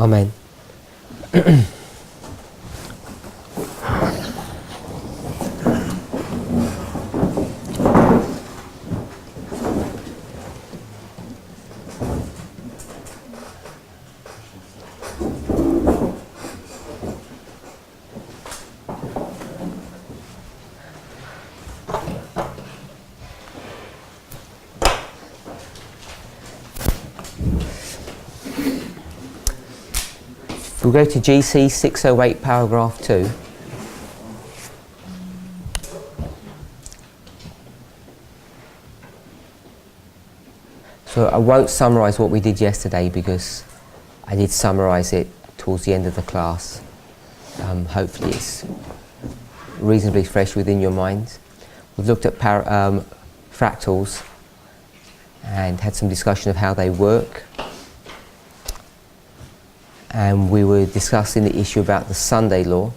Amen. We'll go to GC 608 paragraph 2. So I won't summarise what we did yesterday because I did summarise it towards the end of the class. Hopefully it's reasonably fresh within your minds. We've looked at fractals and had some discussion of how they work. And we were discussing the issue about the Sunday law.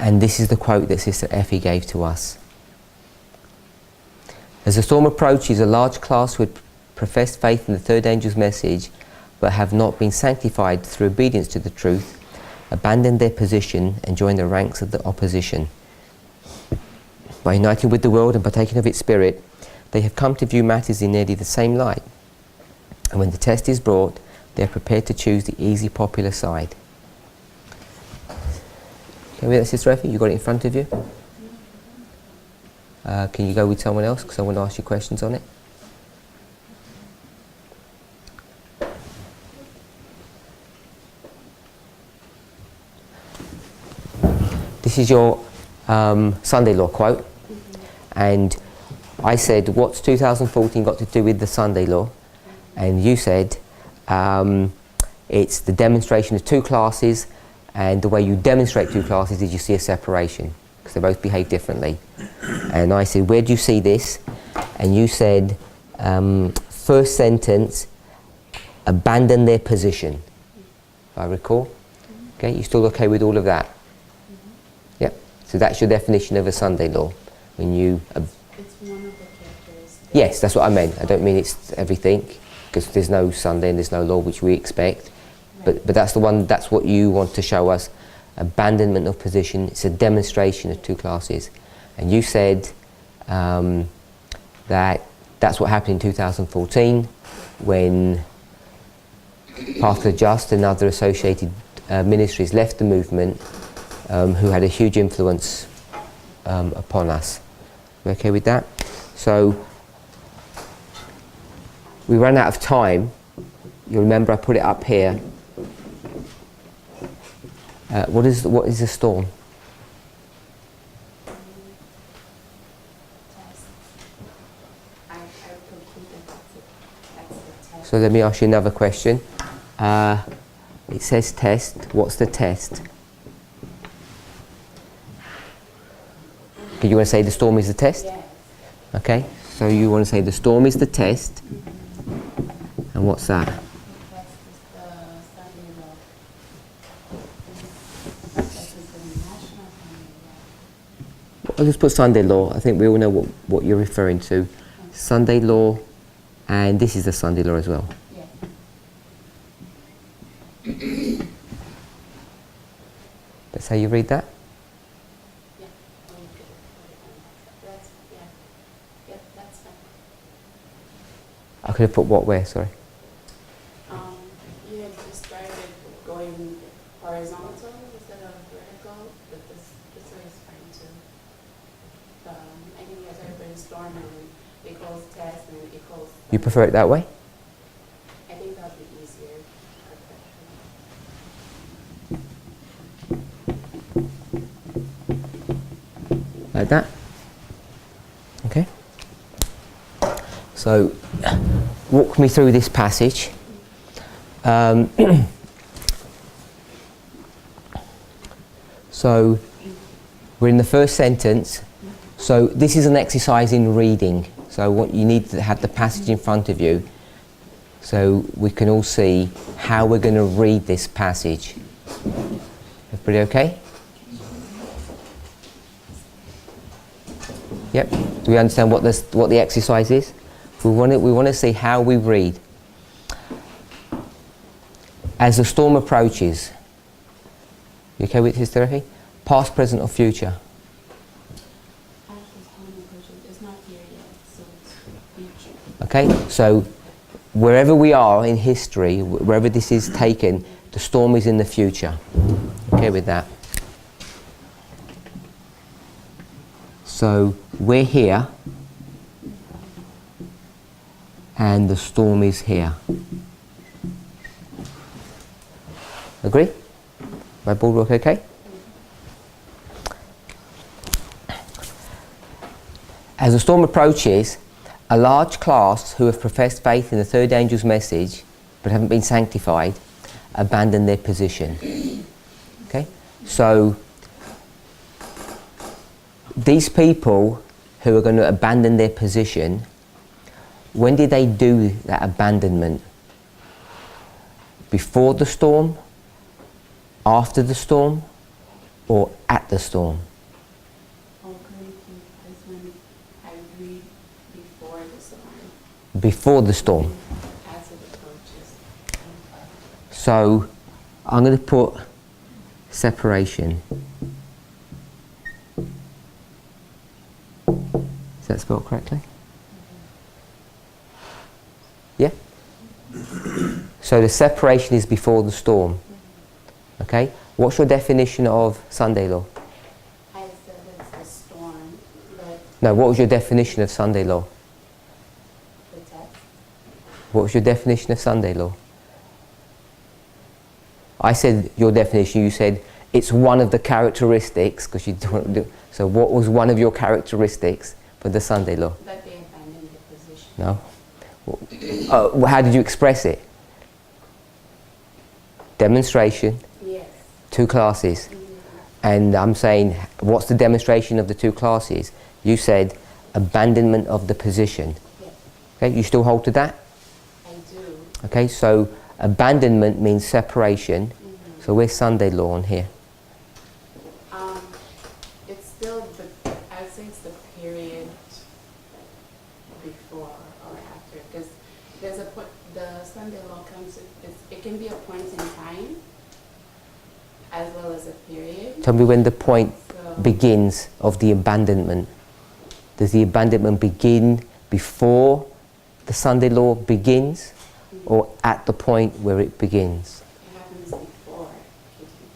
And this is the quote that Sister Effie gave to us. As the storm approaches, a large class who had professed faith in the third angel's message but have not been sanctified through obedience to the truth abandon their position and join the ranks of the opposition. By uniting with the world and partaking of its spirit, they have come to view matters in nearly the same light, and when the test is brought, they are prepared to choose the easy, popular side. Can we get that, Sister Effie? You got it in front of you? Can you go with someone else, because I want to ask you questions on it? This is your Sunday law quote, and I said, what's 2014 got to do with the Sunday law? And you said, it's the demonstration of two classes, and the way you demonstrate two classes is you see a separation, because they both behave differently. And I said, where do you see this? And you said, first sentence, abandon their position, if I recall. Okay, you still okay with all of that? Yep. So that's your definition of a Sunday law. When you it's one of the characteristics. Yes, that's what I meant. I don't mean it's everything, because there's no Sunday and there's no law which we expect. Right. But that's the one, that's what you want to show us. Abandonment of position. It's a demonstration of two classes. And you said that that's what happened in 2014 when Path to the Just and other associated ministries left the movement, who had a huge influence upon us. We okay with that? So we ran out of time. You remember I put it up here. What is a storm? So let me ask you another question. It says test. What's the test? Okay, you want to say the storm is the test? Yes. Okay, so you want to say the storm is the test. And what's that? The test is the Sunday law. The test is the national Sunday law. I'll just put Sunday law. I think we all know what you're referring to. Okay. Sunday law, and this is the Sunday law as well. Yes. That's how you read that? That's fine. I could have put what where, sorry? You had just started going horizontal instead of vertical, but this way is fine too. I think you guys are brainstorming equals test and equals. You prefer it that way? I think that would be easier. Like that? Okay. So, walk me through this passage. So, we're in the first sentence. So, this is an exercise in reading. So, what you need to have the passage in front of you, so we can all see how we're going to read this passage. Everybody okay? Yep. Do we understand what the exercise is? We want to see how we read. As the storm approaches, you okay with hysteria? Past, present, or future? As the storm approaches, it's not here yet, so it's future. Okay, so wherever we are in history, wherever this is taken, the storm is in the future. Okay with that? So we're here, and the storm is here. Agree? My board work okay? As the storm approaches, a large class who have professed faith in the third angel's message but haven't been sanctified abandon their position. Okay? So these people who are going to abandon their position, when did they do that abandonment? Before the storm, after the storm, or at the storm? Is when I read before the storm. Before the storm. As it approaches. So I'm going to put separation. Is that spelled correctly? Yeah? So the separation is before the storm. Okay? What's your definition of Sunday law? I said it's the storm, but No, what was your definition of Sunday law? the text. What was your definition of Sunday law? I said your definition, you said it's one of the characteristics, because you don't do. So what was one of your characteristics for the Sunday law? That they abandoned the position. No? How did you express it? Demonstration, Yes. 2 classes. And I'm saying, what's the demonstration of the 2 classes? You said abandonment of the position. Yes. Okay, you still hold to that? I do. Okay, so abandonment means separation. So where's Sunday law on here? It's still I would say it's the period before or after, because there's a point, the Sunday law comes, it can be a point in time as well as a period. Tell me when the point So, begins of the abandonment. Does the abandonment begin before the Sunday law begins, or at the point where it begins? it happens before,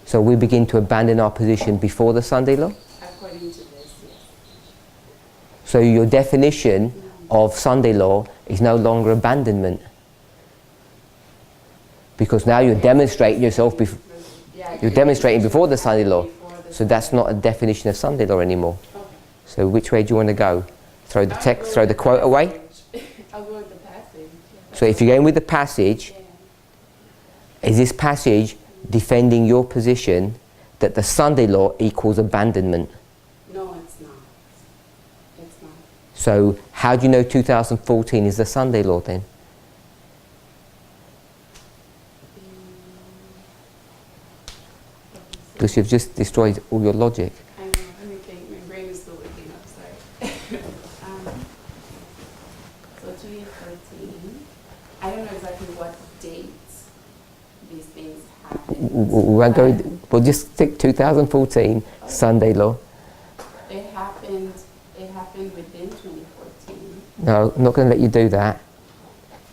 So we begin to abandon our position before the Sunday law? according to this, yes. So your definition of Sunday law is no longer abandonment. Because now you're demonstrating yourself, Yeah, you're demonstrating before the Sunday law. before the So that's not a definition of Sunday law anymore. Okay. So which way do you want to go? Throw the text, throw the quote away? I'll go with the passage. So if you're going with the passage, Yeah. is this passage defending your position that the Sunday law equals abandonment? No, it's not. It's not. So how do you know 2014 is the Sunday law then? Because you've just destroyed all your logic. I know, let me think. My brain is still waking up, sorry. So 2014, I don't know exactly what dates these things happened. We won't go, we'll just stick 2014, Sunday law. It happened within 2014. No, I'm not going to let you do that.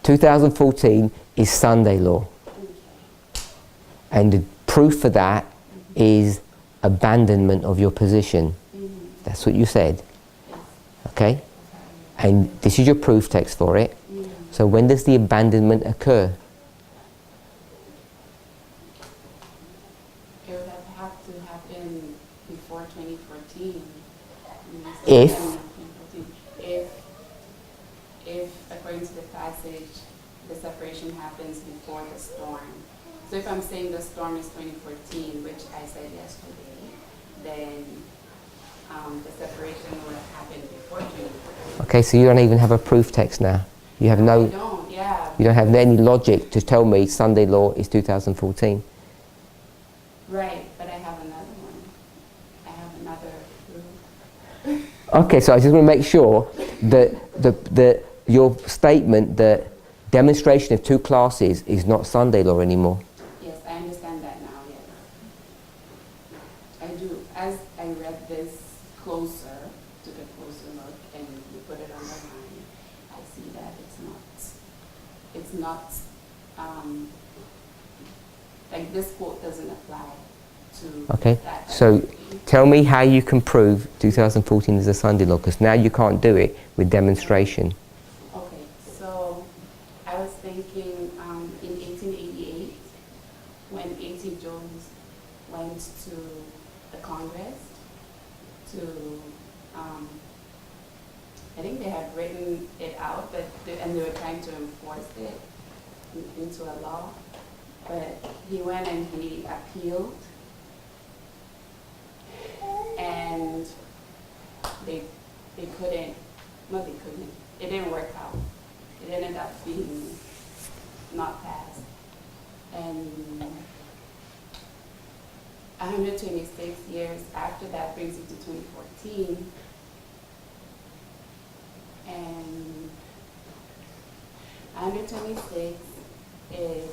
2014 is Sunday law. Okay. And the proof for that is abandonment of your position. That's what you said. Yes. Okay? And this is your proof text for it. So when does the abandonment occur? It would have to happen before 2014. If? If, according to the passage, the separation happens before the storm. So if I'm saying the storm is 2014, which I said yesterday, then the separation would have happened before 2014. Okay, so you don't even have a proof text now. You have I no, don't, yeah. you don't have any logic to tell me Sunday law is 2014. Right, but I have another one. I have another proof. Okay, so I just want to make sure that your statement that demonstration of two classes is not Sunday law anymore. Yes, I understand that now, yes. I do. As I read this closer, took a closer look, and you put it on the line, I see that it's not, like this quote doesn't apply to Okay, that. so tell me how you can prove 2014 is a Sunday law, because now you can't do it with demonstration. Okay, so I was thinking in 1888, when A.T. Jones went to the Congress to, I think they had written it out, and they were trying to enforce it into a law, but he went and he appealed, and they couldn't, no they couldn't, it didn't work out. It ended up being not passed. And 126 years after that brings it to 2014. And 126 is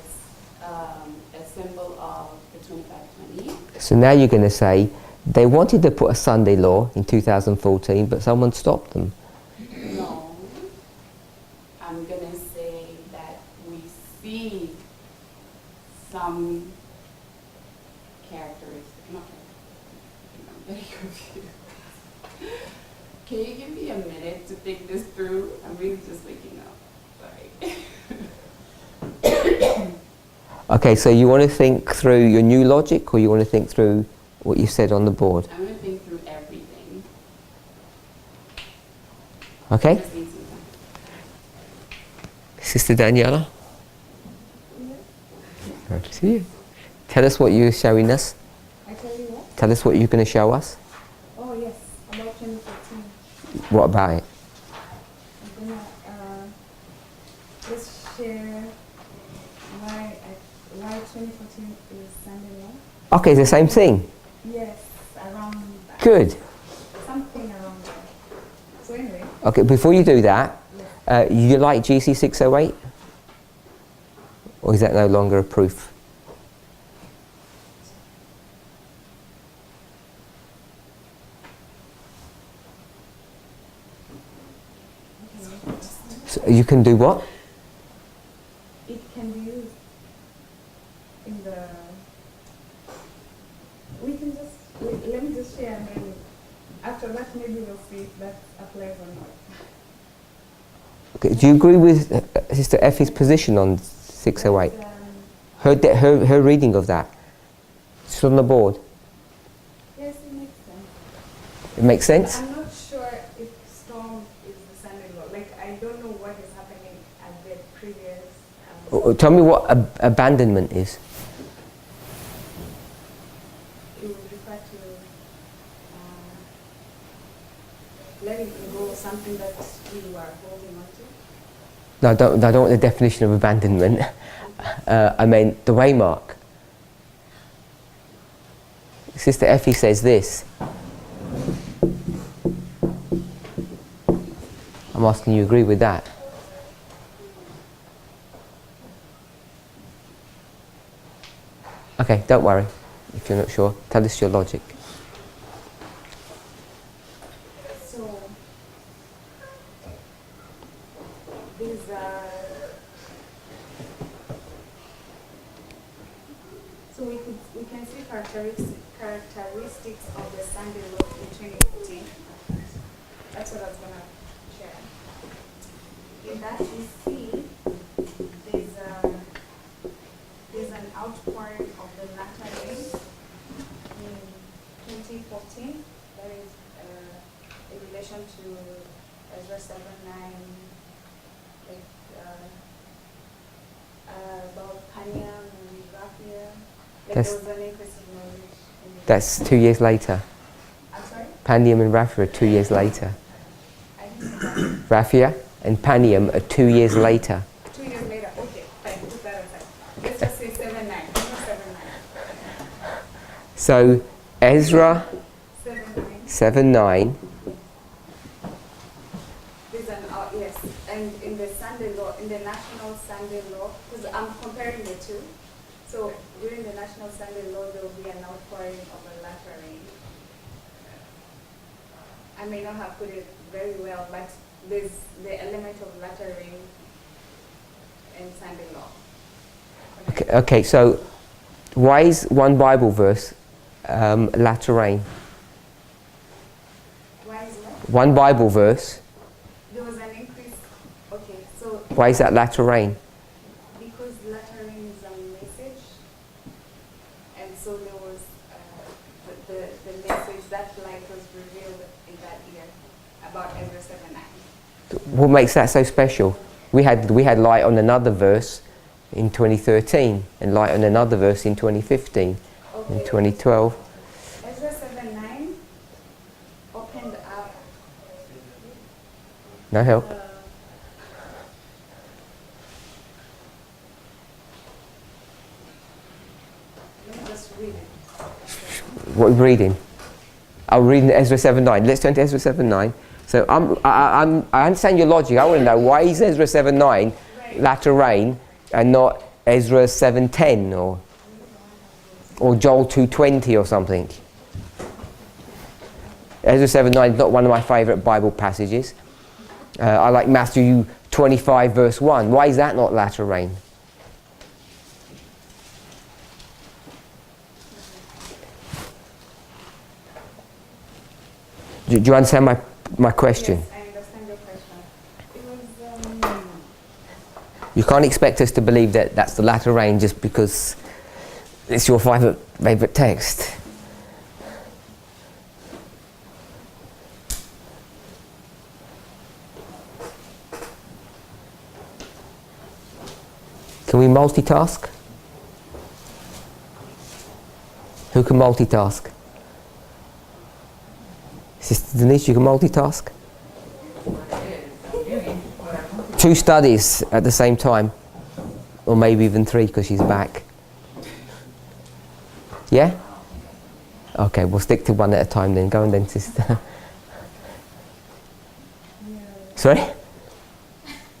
a symbol of the 2520. So now you're going to say they wanted to put a Sunday law in 2014, but someone stopped them. No, I'm going to say that we see some characteristics, not characteristics, I'm very confused. Can you give me a minute to think this through? I'm really just waking up, sorry. Okay, so you want to think through your new logic, or you want to think through what you said on the board? I'm going to think through everything. Okay? Just need some time. Sister Daniela? Good to see you. Tell us what you're showing us. I tell you what? Tell us what you're going to show us. Oh yes, about 2014. What about it? I'm gonna just share why 2014 is Sunday law. Okay, it's the same thing. Yes, around that. Good. Something around that. So anyway, Okay, before you do that, you like GC 608? Or is that no longer a proof? So you can do what? it can be used in the. We can just let me just share, and then after that maybe we'll see if that applies or not. Okay, do you agree with Sister Effie's position on 608? Her reading of that? It's on the board. Yes, it makes sense. It makes sense? I'm not sure if storm is the Sunday law. Like, I don't know what is happening at the previous. Tell me what abandonment is. It would refer to letting go something that we were holding on to. No, I don't want the definition of abandonment. I mean the waymark. Sister Effie says this. I'm asking you agree with that. Okay, don't worry if you're not sure. Tell us your logic. So these are. So we can see characteristics of the Sunday law in 2015. That's what I was gonna share. In that we see there's an outpouring of the latter rain in 2014. That is in relation to Ezra 7:9, like about Paniam and Raphia. Like there was an increase in knowledge. That's 2 years later. I'm sorry? Panium and Raphia are 2 years later. I didn't say that. Raphia and Panium are 2 years later. 2 years later, okay, fine, put that aside. Let's just say 7:9, not 7:9. So Ezra 7:9, 7:9 Sunday law, because I'm comparing the two. So during the National Sunday law, there will be an outpouring of a latter rain. I may not have put it very well, but there's the element of latter rain in Sunday law. Okay, so why is one Bible verse latter rain? Why is that? One Bible verse, There was an increase. Okay, so why is that latter rain? because latter rain is a message, and so there was the message that light was revealed in that year about Ezra 7:9. What makes that so special? We had light on another verse in 2013 and light on another verse in 2015 Okay. and 2012. Ezra 7:9 opened up. No help. Let me just read it. What are we reading? I'm reading Ezra 7:9. Let's turn to Ezra 7:9. So I understand your logic. I want to know why is Ezra 7:9 latter rain and not Ezra 7:10 or Joel 2:20 or something. Ezra 7:9 is not one of my favourite Bible passages. I like Matthew 25 verse 1. Why is that not latter rain? Do you understand my question? Yes, I understand your question. It was. You can't expect us to believe that that's the latter rain just because it's your favourite text. Can we multitask? Who can multitask? Sister Denise, you can multitask? Two studies at the same time, or maybe even three because she's back. Yeah? Okay, we'll stick to one at a time then. Go on then, sister. Sorry?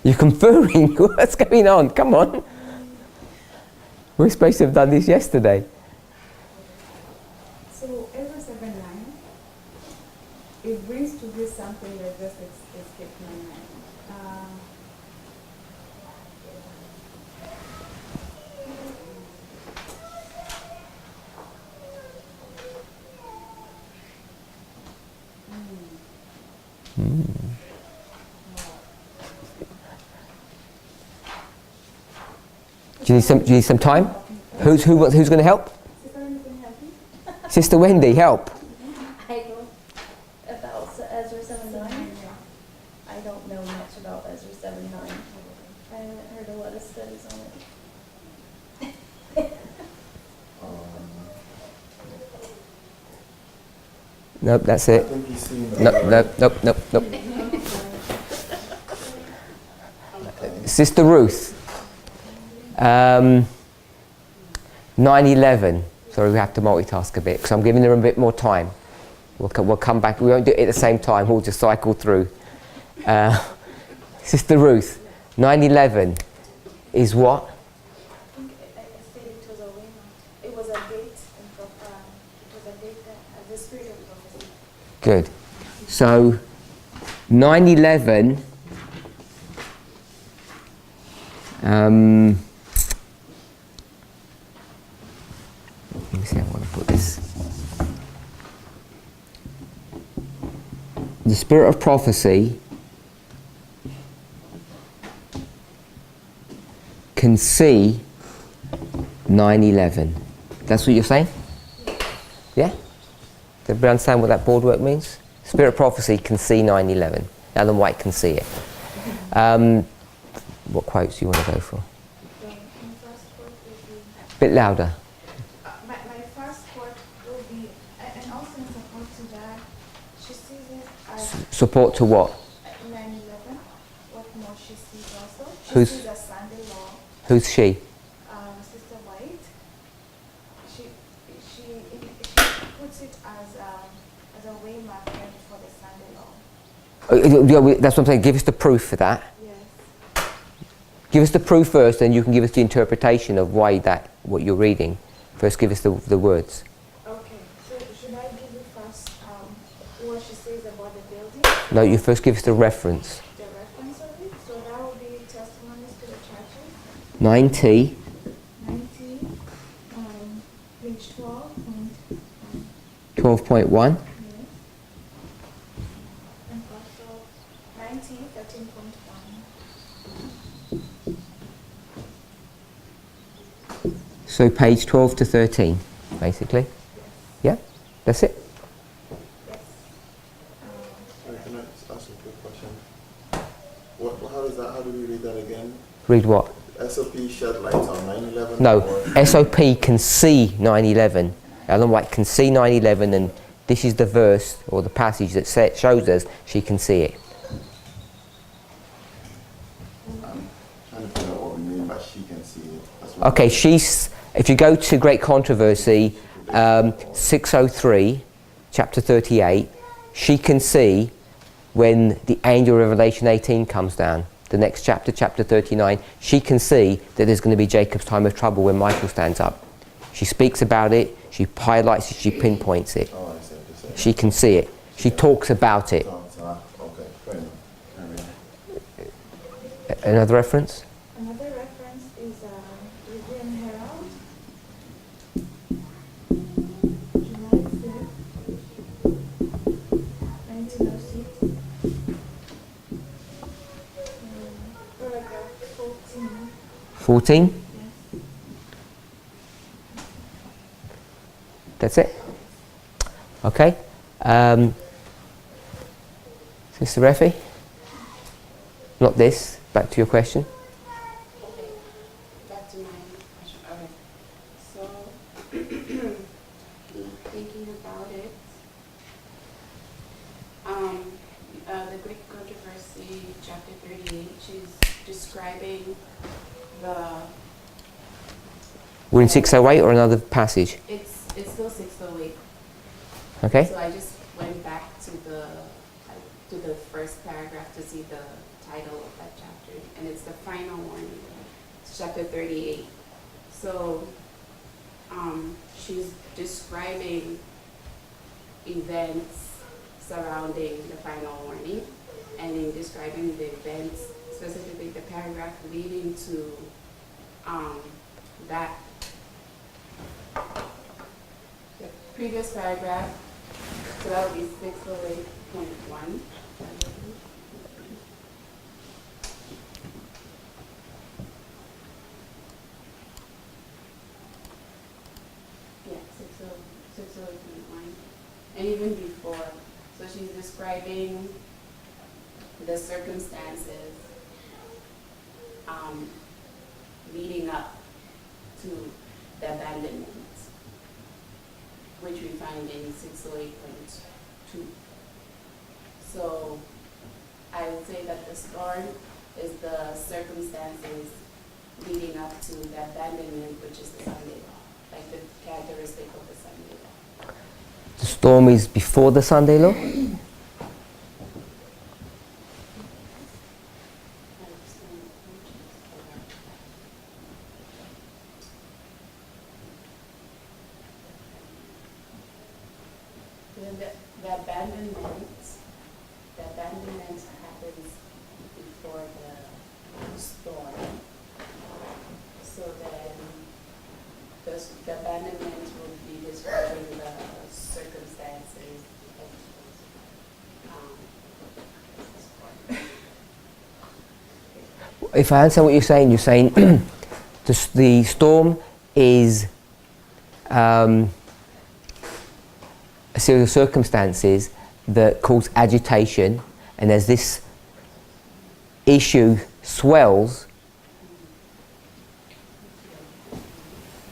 You're conferring? What's going on? Come on. We're supposed to have done this yesterday. So Ezra 7:9, it brings to this something that just escaped my mind. Do you need some time? Who's going to help? Sister Wendy, help. I don't, about Ezra 7:9, I don't know much about Ezra 7:9. I haven't heard a lot of studies on it. Nope, that's it. Nope. Sister Ruth. 9/11. Sorry, we have to multitask a bit because I'm giving her a bit more time. We'll come back. We won't do it at the same time. We'll just cycle through. Sister Ruth, 9/11 is what? I think I said it was a waymark. It was a date, it was a date that the spirit of prophecy. Good. So, 9/11. Let me see how I want to put this. The spirit of prophecy can see 9/11. That's what you're saying? Yeah? Does everybody understand what that boardwork means? Spirit of prophecy can see 9/11. Alan White can see it. What quotes do you want to go for? Bit louder. My first quote will be, and also in support to that, she sees it as Support to what? 9/11. What more she sees also? She Who's- sees a Sunday law. Who's she? Sister White. She puts it as a way marker for the Sunday law. Yeah, that's what I'm saying. Give us the proof for that. Yes. Give us the proof first, then you can give us the interpretation of why that, what you're reading. First give us the words. Okay, so should I give you first what she says about the building? No, you first give us the reference. The reference of it? So that will be testimonies to the churches. 9T, 90, page 12. 12.1. Yes. And also 19, 13.1. So page 12 to 13, basically. Yeah, that's it. Yes. Sorry, can I just ask a quick question? How do we read that again? Read what? SOP shed light on 9/11? No, or- SOP can see 9/11. Ellen White can see 9/11, and this is the verse or the passage that shows us she can see it. I'm trying to figure out what we mean by she can see it. That's what- Okay, if you go to Great Controversy, 603, chapter 38, she can see when the angel of Revelation 18 comes down. The next chapter, chapter 39, she can see that there's going to be Jacob's time of trouble when Michael stands up. She speaks about it, she highlights it, she pinpoints it. Oh, I see what you're saying. She can see it. She talks about it. Okay, fair enough. Another reference? Another reference is Review Herald, July 5th, 1906, paragraph 14. 14? Yes. That's it? Okay. Sister Refi? Not this. Back to your question. Okay, back to my question. Okay, so thinking about it, the Greek controversy, chapter 38, she's describing the. We're in 608 or another passage? It's still 608. Okay. So I just went back to the first paragraph to see the title of that chapter, and it's the final warning. It's chapter 38. So she's describing events surrounding the final warning, and in describing the events, specifically the paragraph leading to that. The previous paragraph, so that would be 608.1. Yeah, 608.1. And even before, so she's describing the circumstances leading up to the abandonment, which we find in 608.2. So I would say that the storm is the circumstances leading up to the abandonment, which is the Sunday law, like the characteristic of the Sunday law. The storm is before the Sunday law? The abandonment happens before the storm. So then the abandonment will be describing the circumstances of If I understand what you're saying the storm is a series of circumstances that cause agitation, and as this issue swells,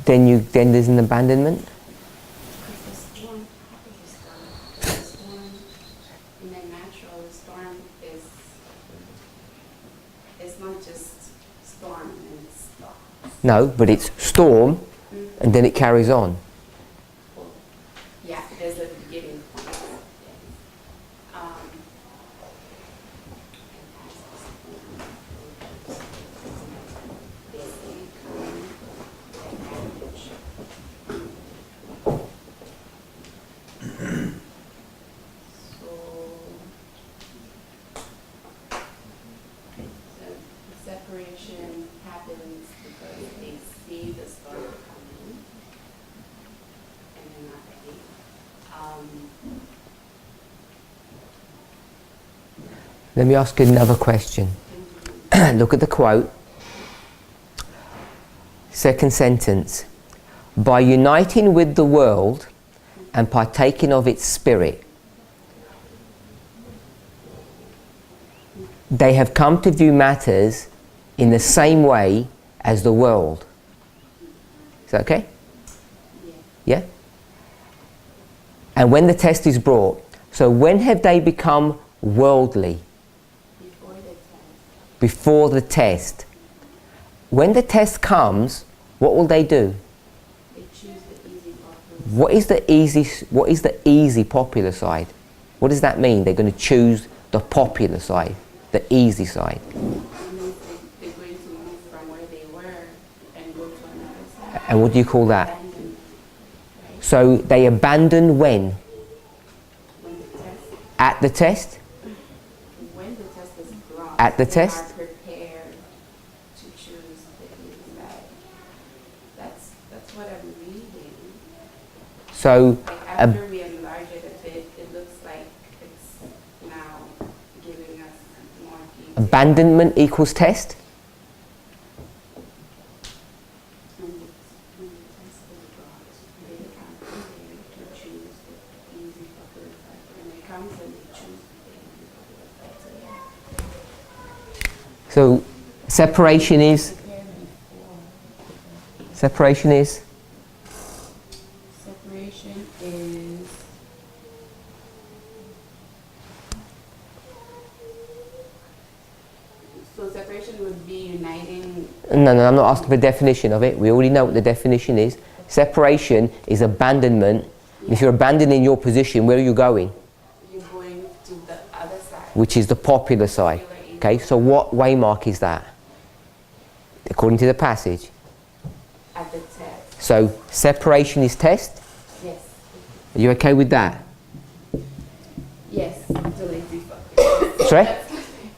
then there's an abandonment. the storm, the storm in the natural, the storm is not just storm and it's No, but it's storm, and then it carries on. yeah, there's a beginning point. Let me ask you another question. Look at the quote. Second sentence. By uniting with the world and partaking of its spirit, they have come to view matters in the same way as the world. Is that okay? Yeah? And when the test is brought, so when have they become worldly? Before the test. Before the test. When the test comes, what will they do? They choose the easy popular. What is the easy popular side? What does that mean? They're going to choose the popular side, the easy side. They're going to move from where they were and go to another side. And what do you call that? Abandon, right? So they abandon when? When the test, At the test? when the test is brought, At the they test? are prepared to choose the easy side. That's what I'm reading. So Like after we enlarge it a bit, it looks like it's now giving us more detail. abandonment equals test? When the test is brought, they are prepared to choose the easy popular side. When it comes and they choose the easy popular side. So yeah. So separation is? Prepared before. Separation is? Separation is so separation would be uniting. No, I'm not asking for the definition of it. We already know what the definition is. Separation is abandonment. If you're abandoning your position, where are you going? You're going to the other side. Which is the popular side. Okay, so what waymark is that? According to the passage. At the test. So separation is test. Yes. Are you okay with that? Yes. The lazy fucker. Sorry?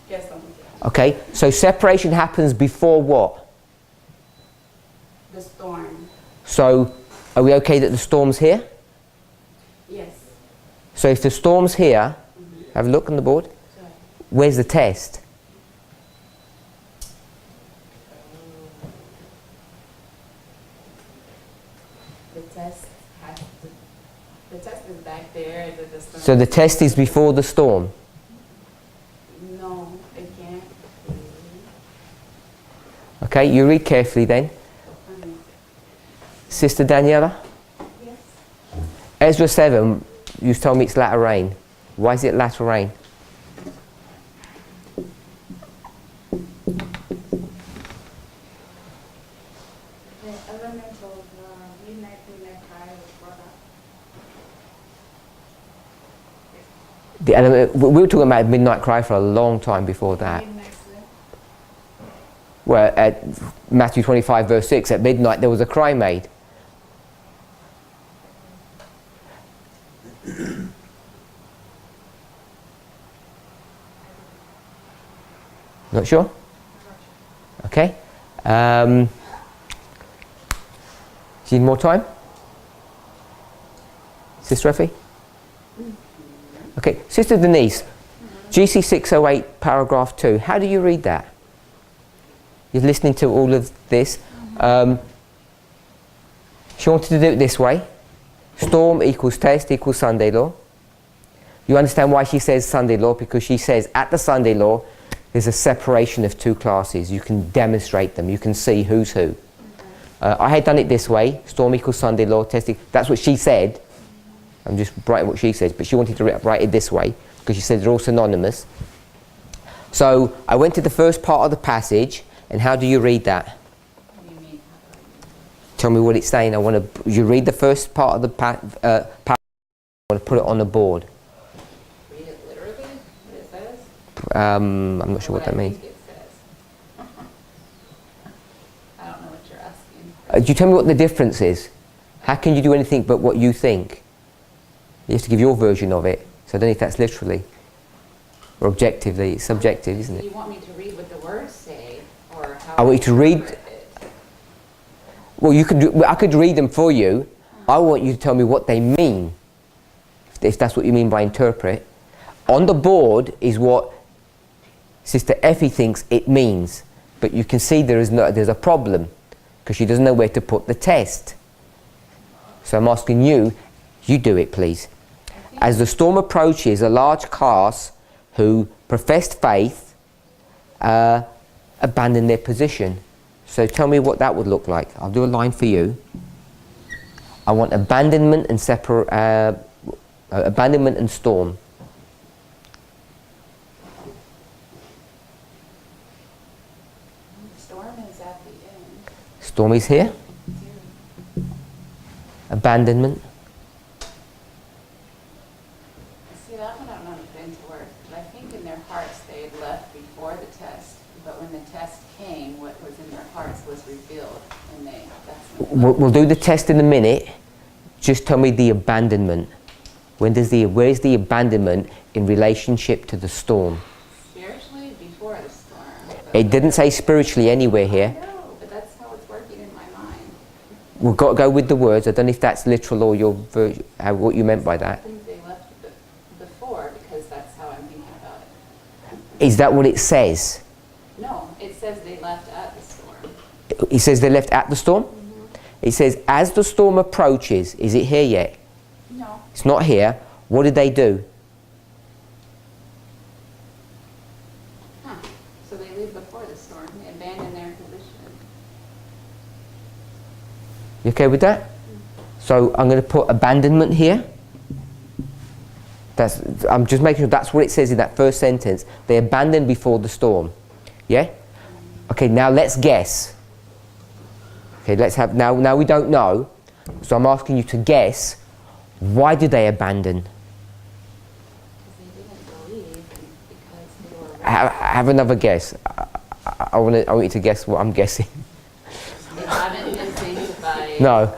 Yes, I'm okay. Okay, so separation happens before what? The storm. So are we okay that the storm's here? Yes. So if the storm's here, have a look on the board. Sorry. Where's the test? The test has to, the test is back there. The storm. So the test is before the storm. No, it can't. Okay, you read carefully then. Sister Daniela? Yes. Ezra 7, you told me it's latter rain. Why is it latter rain? The element of midnight cry was brought up. The element, we were talking about midnight cry for a long time before that. Midnight sleep. Where at Matthew 25 verse 6, at midnight there was a cry made. Not sure? Okay. Do you need more time? Sister Effie? Okay, Sister Denise, GC 608 paragraph 2, how do you read that? You're listening to all of this. She wanted to do it this way. Storm equals test equals Sunday law. You understand why she says Sunday law? Because she says at the Sunday law there's a separation of two classes. You can demonstrate them. You can see who's who. I had done it this way. Storm equals Sunday law. Test. That's what she said. I'm just writing what she says. But she wanted to write it this way because she said they're all synonymous. So I went to the first part of the passage. And how do you read that? What do you mean? Tell me what it's saying. You read the first part of the paragraph. I want to put it on the board. Read it literally? What it says? I'm not sure what that means. I think it says. I don't know what you're asking. Do you tell me what the difference is? How can you do anything but what you think? You have to give your version of it. So I don't know if that's literally or objectively. It's subjective, isn't Do it? you want me to read what the words say, or how? I want you to read. interpret it? Well, I could read them for you. I want you to tell me what they mean if that's what you mean by interpret. On the board is what Sister Effie thinks it means, but you can see there's a problem because she doesn't know where to put the test. So I'm asking you, you do it please. As the storm approaches, a large class who professed faith abandon their position. So tell me what that would look like. I'll do a line for you. I want abandonment and abandonment and storm. Storm is at the end. Storm is here. Abandonment. See, that one I'm not going to work. I think in their hearts they had left before the test, but when the test came, what was in their hearts was revealed, and that's when they We'll do the test in a minute. Just tell me the abandonment. Where's the abandonment in relationship to the storm? spiritually before the storm. It didn't say spiritually anywhere here. No, but that's how it's working in my mind. We've got to go with the words. I don't know if that's literal or your what you meant by I that. think they left before because that's how I'm thinking about it. Is that what it says? No, it says they left at the storm. It says they left at the storm? It says as the storm approaches. Is it here yet? No. It's not here. What did they do? Huh. So they leave before the storm. They abandon their position. You okay with that? So I'm going to put abandonment here. I'm just making sure that's what it says in that first sentence. They abandoned before the storm. Yeah? Okay, now let's guess. Okay, let's have, now we don't know. So I'm asking you to guess, why did they abandon? Because they didn't believe because they were Have another guess. I want you to guess what I'm guessing. They haven't been sanctified. No.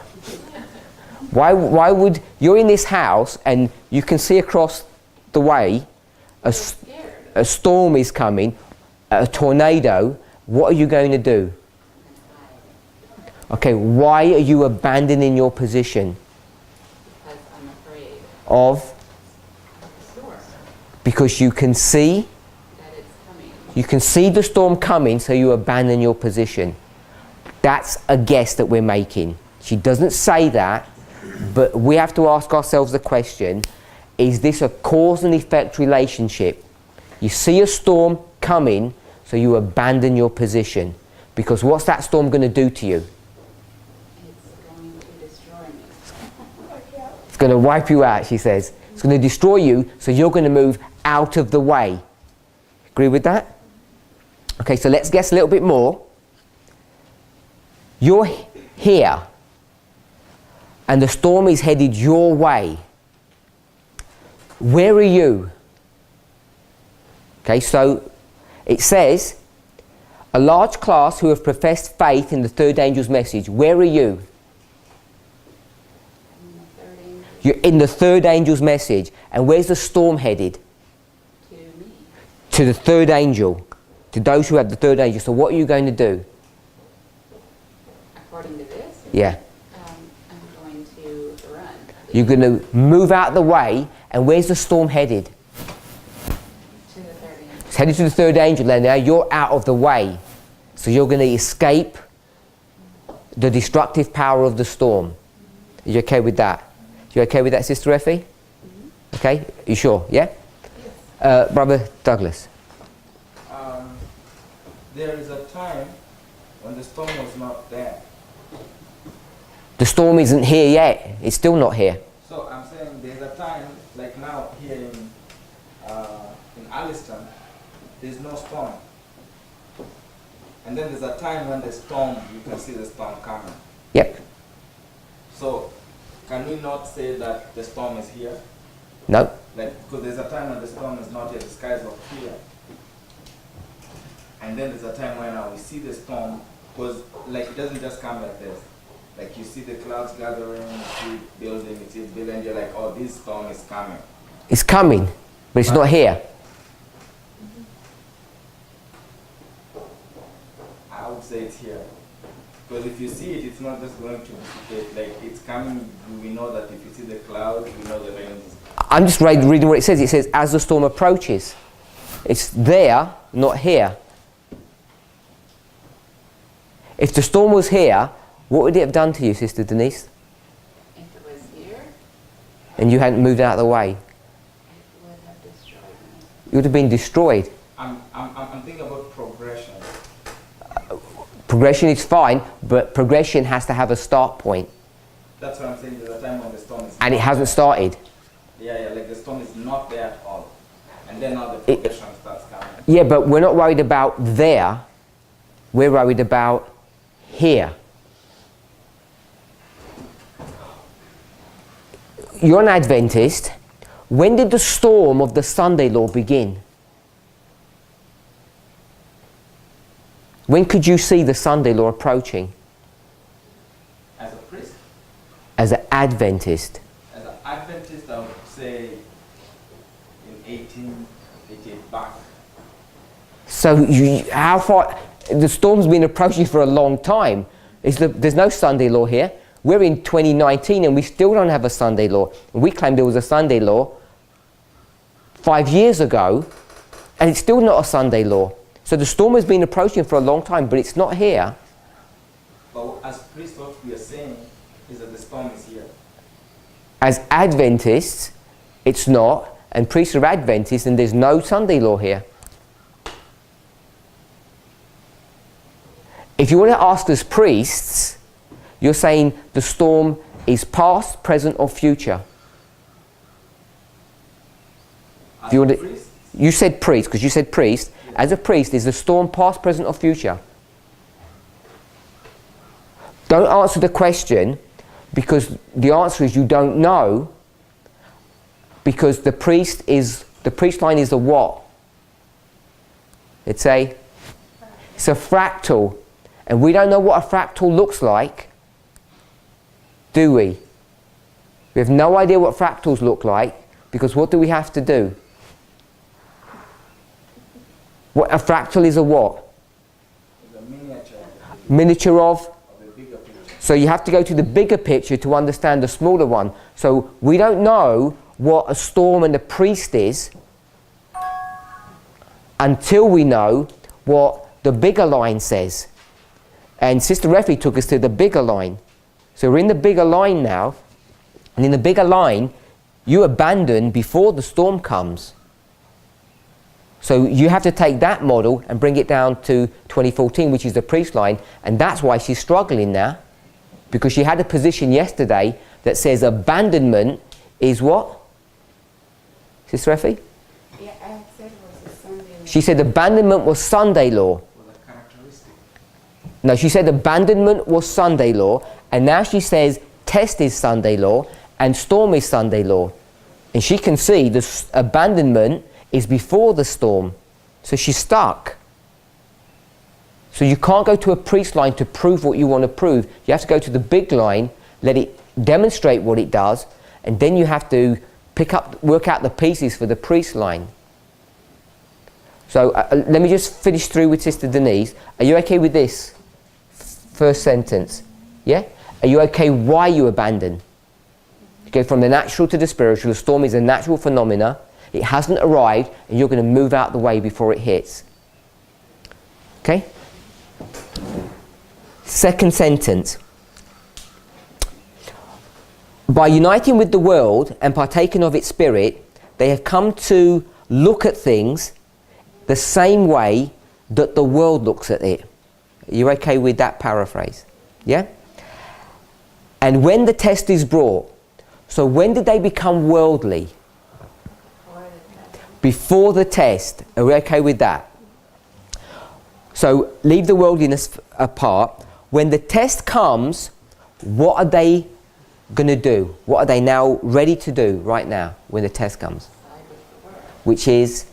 Why would, you're in this house and you can see across the way a storm is coming, a tornado. What are you going to do? Okay, why are you abandoning your position? Because I'm afraid Of? the storm, Because you can see, that it's coming. you can see the storm coming, so you abandon your position. That's a guess that we're making. She doesn't say that, but we have to ask ourselves the question, is this a cause and effect relationship? You see a storm coming, so you abandon your position. Because what's that storm going to do to you? It's going to destroy me. It's going to wipe you out, she says. It's going to destroy you, so you're going to move out of the way. Agree with that? Okay, so let's guess a little bit more. You're here, and the storm is headed your way. Where are you? Okay, so it says, a large class who have professed faith in the third angel's message. Where are you? And the third angel You're in the third angel's message. And where's the storm headed? to me. To the third angel. To those who have the third angel. So what are you going to do? According to this, Yeah. I'm going to run. You're going to move out of the way. And where's the storm headed? To the third angel. It's headed to the third angel. And now you're out of the way. So you're going to escape the destructive power of the storm. Are you okay with that? You okay with that, Sister Effie? Okay? You sure? Yeah? Brother Douglas. There is a time when the storm was not there. The storm isn't here yet. It's still not here. So I'm saying there's a time, like now here in Alliston, there's no storm. And then there's a time when the storm, you can see the storm coming. Yep. So can we not say that the storm is here? No. Like, because there's a time when the storm is not here, the skies are clear. And then there's a time when we see the storm, because like it doesn't just come like this. Like you see the clouds gathering, you see it building, you're like, oh, this storm is coming. It's coming, but it's not here. I would say it's here. Because if you see it, it's not just going to dissipate. Like it's coming, we know that if you see the clouds, we know the rain is I'm just reading what it says. It says, as the storm approaches. It's there, not here. If the storm was here, what would it have done to you, Sister Denise? If it was here, And you hadn't moved out of the way? it would have destroyed me. You would have been destroyed. I'm thinking about progression. Progression is fine, but progression has to have a start point. That's what I'm saying. There's a time when the storm is And it not hasn't there. started. Yeah, like the storm is not there at all. And then now the It- progression starts coming. Yeah, but we're not worried about there. We're worried about here. You're an Adventist. When did the storm of the Sunday law begin? When could you see the Sunday law approaching As a priest, as an Adventist? as an Adventist, I would say in 1888 back. So how far? The storm's been approaching for a long time. There's no Sunday law here. We're in 2019 and we still don't have a Sunday law. And we claimed there was a Sunday law 5 years ago, and it's still not a Sunday law. So the storm has been approaching for a long time, but it's not here. But as priests, what we are saying is that the storm is here. As Adventists, it's not, and priests are Adventists, and there's no Sunday law here. If you want to ask us priests, you're saying the storm is past, present, or future. As You a want to- priest, You said priest, because you said priest. As a priest, is the storm past, present, or future? Don't answer the question, because the answer is you don't know, because the priest line is a what? It's a fractal. And we don't know what a fractal looks like, do we? We have no idea what fractals look like, because what do we have to do? What a fractal is a what? is a miniature Miniature of? of the bigger picture. So you have to go to the bigger picture to understand the smaller one. So we don't know what a storm and a priest is until we know what the bigger line says. And Sister Refi took us to the bigger line. So we're in the bigger line now. And in the bigger line, you abandon before the storm comes. So you have to take that model and bring it down to 2014, which is the priest line. And that's why she's struggling now. Because she had a position yesterday that says abandonment is what? Sister Refi? Yeah, I had said it was a Sunday. She said abandonment was Sunday law. Was a characteristic. No, she said abandonment was Sunday law, and now she says test is Sunday law and storm is Sunday law. And she can see the abandonment is before the storm. So she's stuck. So you can't go to a priest line to prove what you want to prove. You have to go to the big line, let it demonstrate what it does, and then you have to work out the pieces for the priest line. So let me just finish through with Sister Denise. Are you okay with this first sentence? Yeah? Are you okay why you abandon? You go from the natural to the spiritual. The storm is a natural phenomena. It hasn't arrived, and you're going to move out the way before it hits. Okay? Second sentence. By uniting with the world and partaking of its spirit, they have come to look at things the same way that the world looks at it. Are you okay with that paraphrase? Yeah? And when the test is brought, so when did they become worldly? Before the test. Are we okay with that? So leave the worldliness apart. When the test comes, what are they going to do? What are they now ready to do right now when the test comes? Which is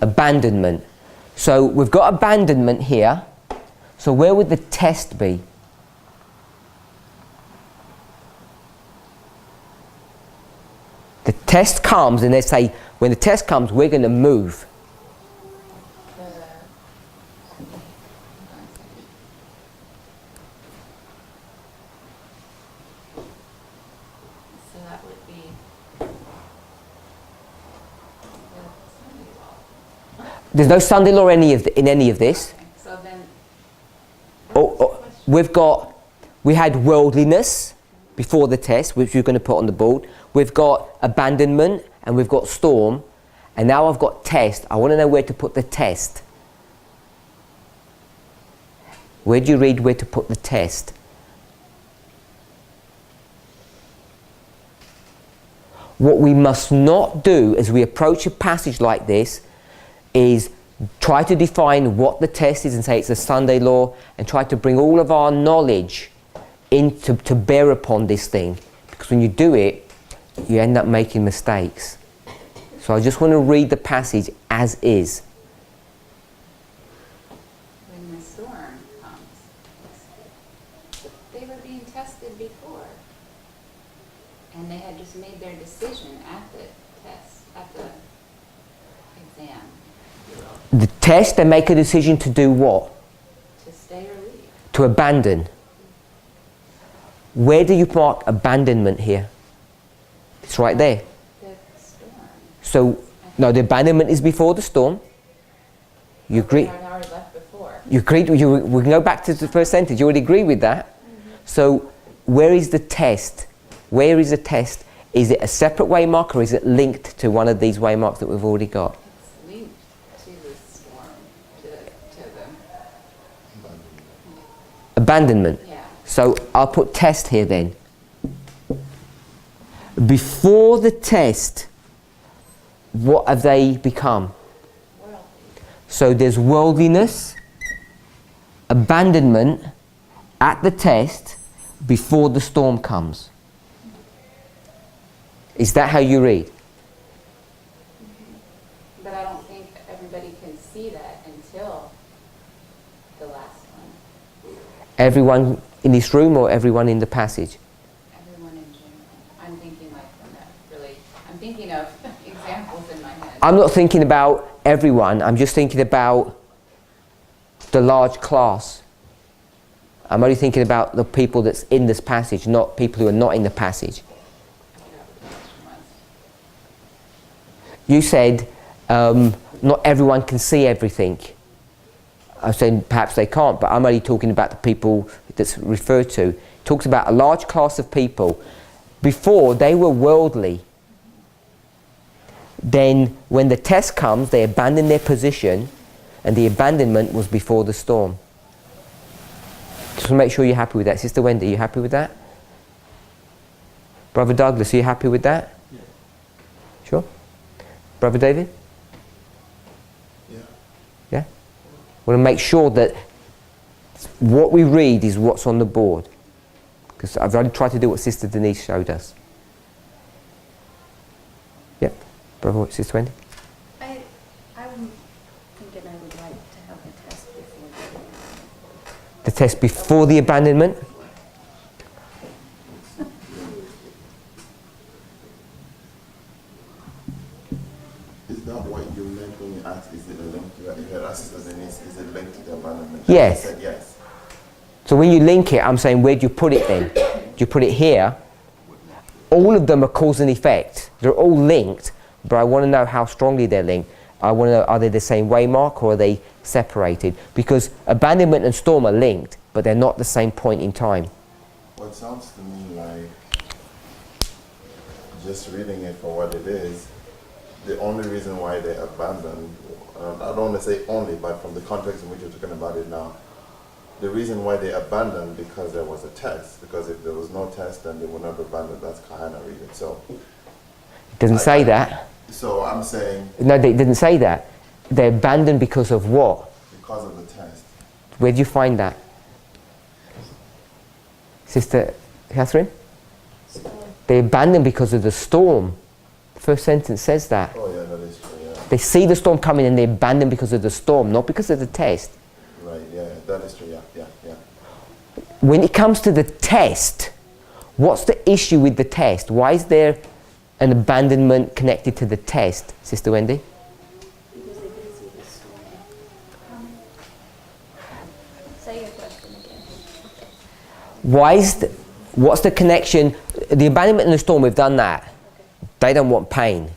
abandonment. So we've got abandonment here. So where would the test be? The test comes and they say, when the test comes, we're going to move. So that would be There's no Sunday law in any of this. So then, We had worldliness before the test, which we're going to put on the board. We've got abandonment, and we've got storm. And now I've got test. I want to know where to put the test. Where do you read where to put the test? What we must not do as we approach a passage like this is try to define what the test is and say it's a Sunday law, and try to bring all of our knowledge to bear upon this thing. Because when you do it, you end up making mistakes. So I just want to read the passage as is. when the storm comes, they were being tested before. And they had just made their decision at the test, at the exam, The test, they make a decision to do what? to stay or leave. To abandon. Where do you mark abandonment here? It's right there. The storm. So, no, the abandonment is before the storm. You agree? 4 hours left before. You agreed. We can go back to the first sentence. You already agree with that. So, where is the test? Where is the test? Is it a separate waymark, or is it linked to one of these waymarks that we've already got? It's linked to the storm, to the, Abandonment. yeah. So I'll put test here then. Before the test, what have they become? Worldly. So there's worldliness, abandonment at the test before the storm comes. Is that how you read? But I don't think everybody can see that until the last one. Everyone in this room or everyone in the passage? Everyone in general. I'm thinking like from that really, I'm thinking of examples in my head. I'm not thinking about everyone, I'm just thinking about the large class. I'm only thinking about the people that's in this passage, not people who are not in the passage. You said not everyone can see everything. I said perhaps they can't, but I'm only talking about the people that's referred to. It talks about a large class of people. Before, they were worldly. Then, when the test comes, they abandon their position, and the abandonment was before the storm. Just to make sure you're happy with that. Sister Wendy, are you happy with that? Brother Douglas, are you happy with that? Yeah. Sure? Brother David? Yeah. Yeah? We want to make sure that what we read is what's on the board. Because I've only tried to do what Sister Denise showed us. Yep. Brother, Sister Wendy? I'm thinking I would like to have a test before The test before the abandonment? Is that what you meant when you asked, is it a link? You had asked Sister Denise, is it linked to the abandonment? Yes. You said yes. So when you link it, I'm saying, where do you put it then? Do you put it here? All of them are cause and effect. They're all linked, but I want to know how strongly they're linked. I want to know, are they the same waymark or are they separated? Because abandonment and storm are linked, but they're not the same point in time. Well, it sounds to me like, just reading it for what it is, the only reason why they abandoned, I don't want to say only, but from the context in which you're talking about it now, the reason why they abandoned because there was a test. Because if there was no test, then they would not have abandoned. That's kind of read it. So It doesn't say that. So I'm saying No, they didn't say that. They abandoned because of what? because of the test. Where do you find that? Sister Catherine? They abandoned because of the storm. The first sentence says that. Oh yeah, that is true. Yeah. They see the storm coming and they abandon because of the storm, not because of the test. Right. Yeah, that is true. Yeah. When it comes to the test, what's the issue with the test? Why is there an abandonment connected to the test, Sister Wendy? because they didn't see the storm. Say your question again. What's the connection? The abandonment and the storm, we've done that. They don't want pain.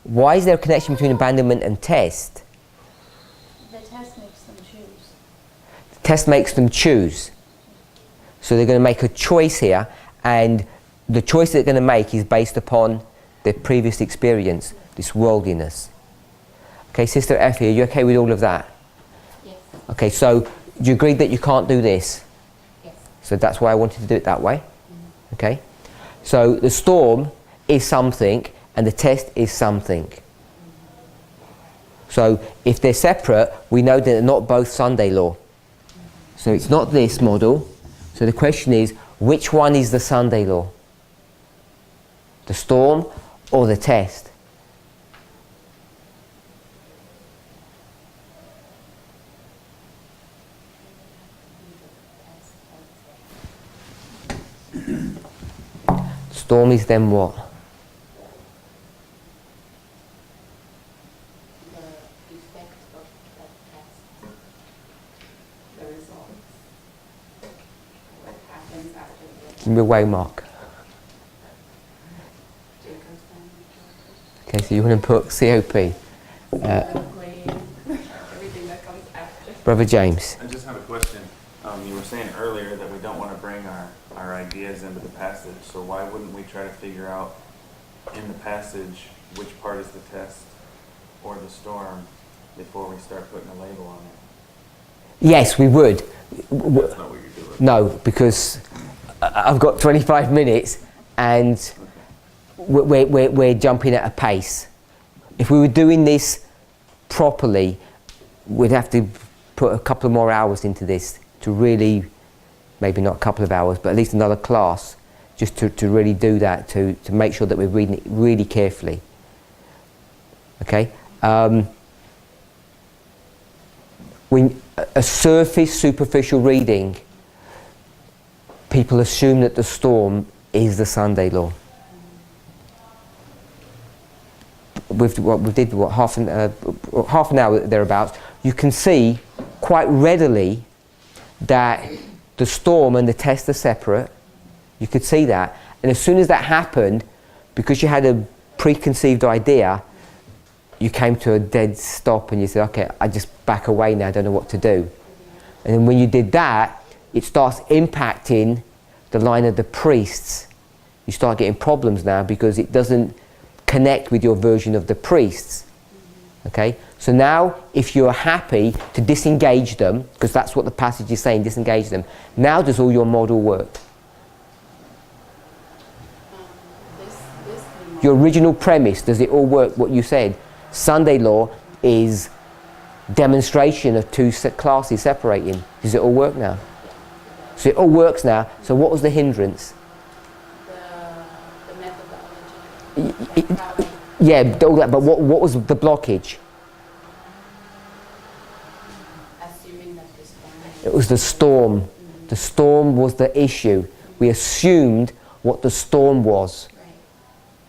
Why is there a connection between abandonment and test? test makes them choose. So they're going to make a choice here, and the choice they're going to make is based upon their previous experience, this worldliness. Okay, Sister Effie, are you okay with all of that? Yes. Okay, so do you agree that you can't do this? Yes. So that's why I wanted to do it that way. Okay, so the storm is something and the test is something. So if they're separate, we know that they're not both Sunday law. So it's not this model. So the question is, which one is the Sunday law? The storm or the test? Storm is then what? The effect of that test, the results, what happens after the Give me a way mark. Jacob's time, Okay, so you want to put COP. grade, everything that comes after. Brother James. I just have a question. You were saying earlier that we don't want to bring our ideas into the passage, so why wouldn't we try to figure out in the passage which part is the test or the storm before we start putting a label on it? Yes, we would. That's not what you're doing. No, because I've got 25 minutes and we're jumping at a pace. If we were doing this properly, we'd have to put a couple of more hours into this to really, maybe not a couple of hours, but at least another class, just to really do that, to make sure that we're reading it really carefully. Okay? When a surface, superficial reading, people assume that the storm is the Sunday law. We did half an hour thereabouts. You can see quite readily that the storm and the test are separate. You could see that, and as soon as that happened, because you had a preconceived idea, you came to a dead stop and you said, okay, I just back away now, I don't know what to do. And then when you did that, it starts impacting the line of the priests. You start getting problems now because it doesn't connect with your version of the priests. Okay, so now if you're happy to disengage them, because that's what the passage is saying, disengage them, now does all your model work? Your original premise, does it all work, what you said? Sunday law is demonstration of two classes separating. Does it all work now? So it all works now. So what was the hindrance? The methodology. Like how Yeah, all that, but what was the blockage? assuming that the storm. It was the storm. The storm was the issue. We assumed what the storm was. Right.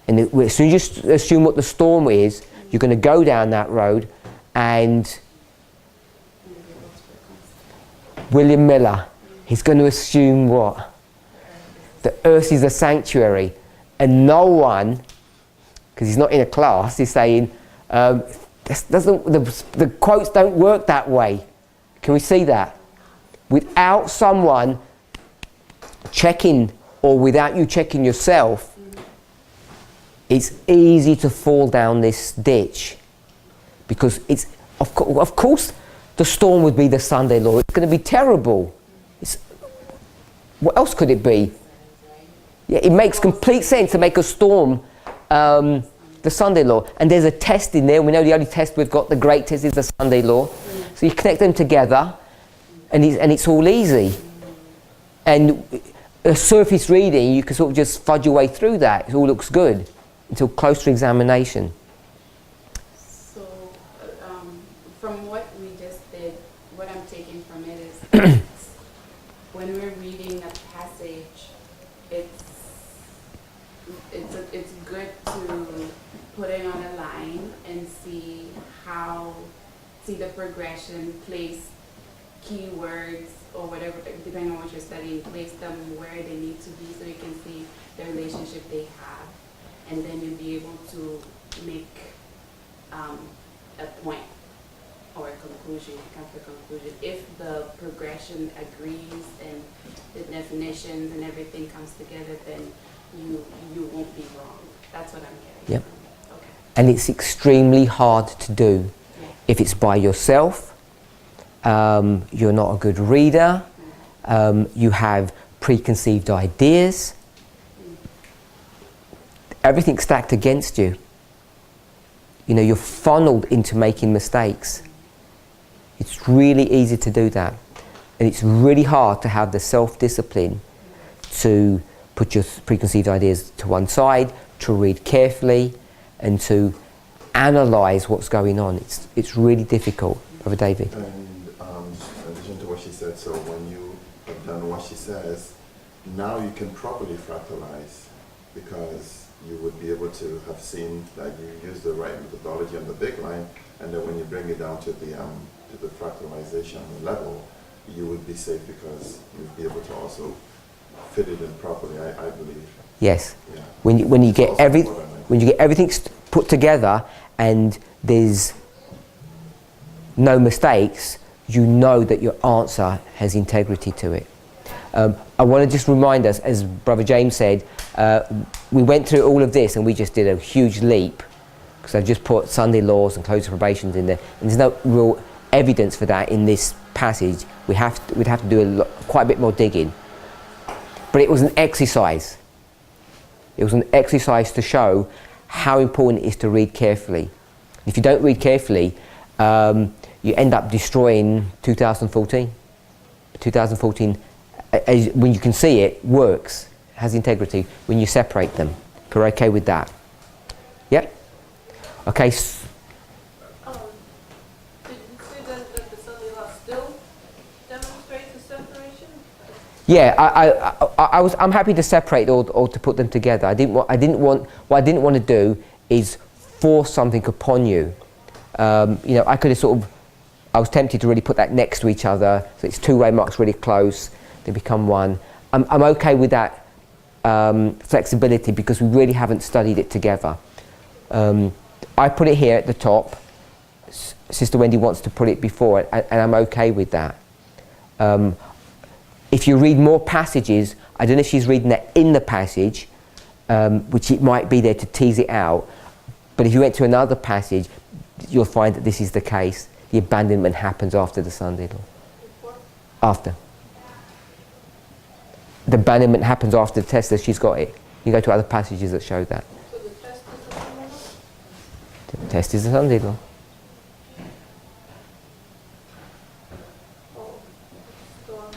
And as soon as you assume what the storm is, you're going to go down that road, and William Miller, he's going to assume what? The earth is a sanctuary, and no one, because he's not in a class, is saying, the quotes don't work that way. Can we see that? Without someone checking, or without you checking yourself, it's easy to fall down this ditch, because it's of course the storm would be the Sunday law. It's going to be terrible. What else could it be? Yeah, it makes complete sense to make a storm the Sunday law, and there's a test in there. We know the only test we've got, the great test, is the Sunday law. So you connect them together, and it's all easy. And a surface reading, you can sort of just fudge your way through that. It all looks good until closer examination. So, from what we just did, what I'm taking from it is when we're reading a passage, it's good to put it on a line and see the progression, place keywords or whatever, depending on what you're studying, place them where they need to be so you can see the relationship they have. And then you'll be able to make a point or a conclusion, you come to a conclusion. If the progression agrees and the definitions and everything comes together, then you won't be wrong. That's what I'm getting. Yep. From. Okay. And it's extremely hard to do. Yeah. If it's by yourself, you're not a good reader, you have preconceived ideas, everything's stacked against you. You know, you're funneled into making mistakes. It's really easy to do that. And it's really hard to have the self-discipline to put your preconceived ideas to one side, to read carefully, and to analyse what's going on. It's really difficult. Brother David. And in addition to what she said, so when you have done what she says, now you can properly fractalize, because you would be able to have seen that you use the right methodology on the big line, and then when you bring it down to the fractalization level, you would be safe because you'd be able to also fit it in properly, I believe. Yes. Yeah. When you get Also when you get everything put together and there's no mistakes, you know that your answer has integrity to it. I want to just remind us, as Brother James said, we went through all of this and we just did a huge leap, because I've just put Sunday laws and closed probations in there, and there's no real evidence for that in this passage. We'd have to do quite a bit more digging. But it was an exercise. It was an exercise to show how important it is to read carefully. If you don't read carefully, you end up destroying 2014. 2014, when you can see it, works, has integrity, when you separate them. If you're okay with that? Yep? Okay. Did you say that the Sunday law still demonstrates a separation? Yeah, I'm happy to separate or to put them together. What I didn't want to do is force something upon you. You know, I could have I was tempted to really put that next to each other, so it's two-way marks really close, they become one. I'm okay with that flexibility, because we really haven't studied it together. I put it here at the top. Sister Wendy wants to put it before, and I'm okay with that. If you read more passages, I don't know if she's reading that in the passage, which it might be there to tease it out, but if you went to another passage, you'll find that this is the case. The abandonment happens after the Sunday law. Before? After. The abandonment happens after the test, that she's got it. You go to other passages that show that. So the test is the Sunday law? The test is the Sunday law. Oh, storm.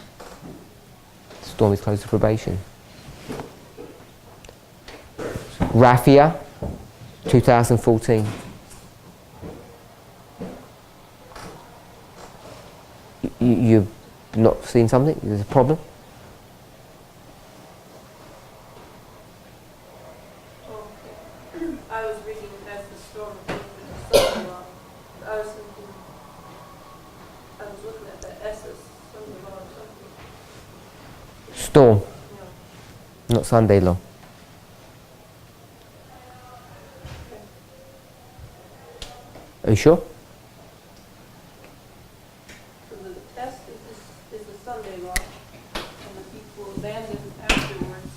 Storm is closed to probation. Raffia, 2014. You've not seen something? There's a problem? Okay. I was reading as the storm with the Sunday law. I was thinking, I was looking at the S's, Sunday law or something. Storm, Yeah. not Sunday law. Are you sure? So the test is the Sunday law, and the people abandoned afterwards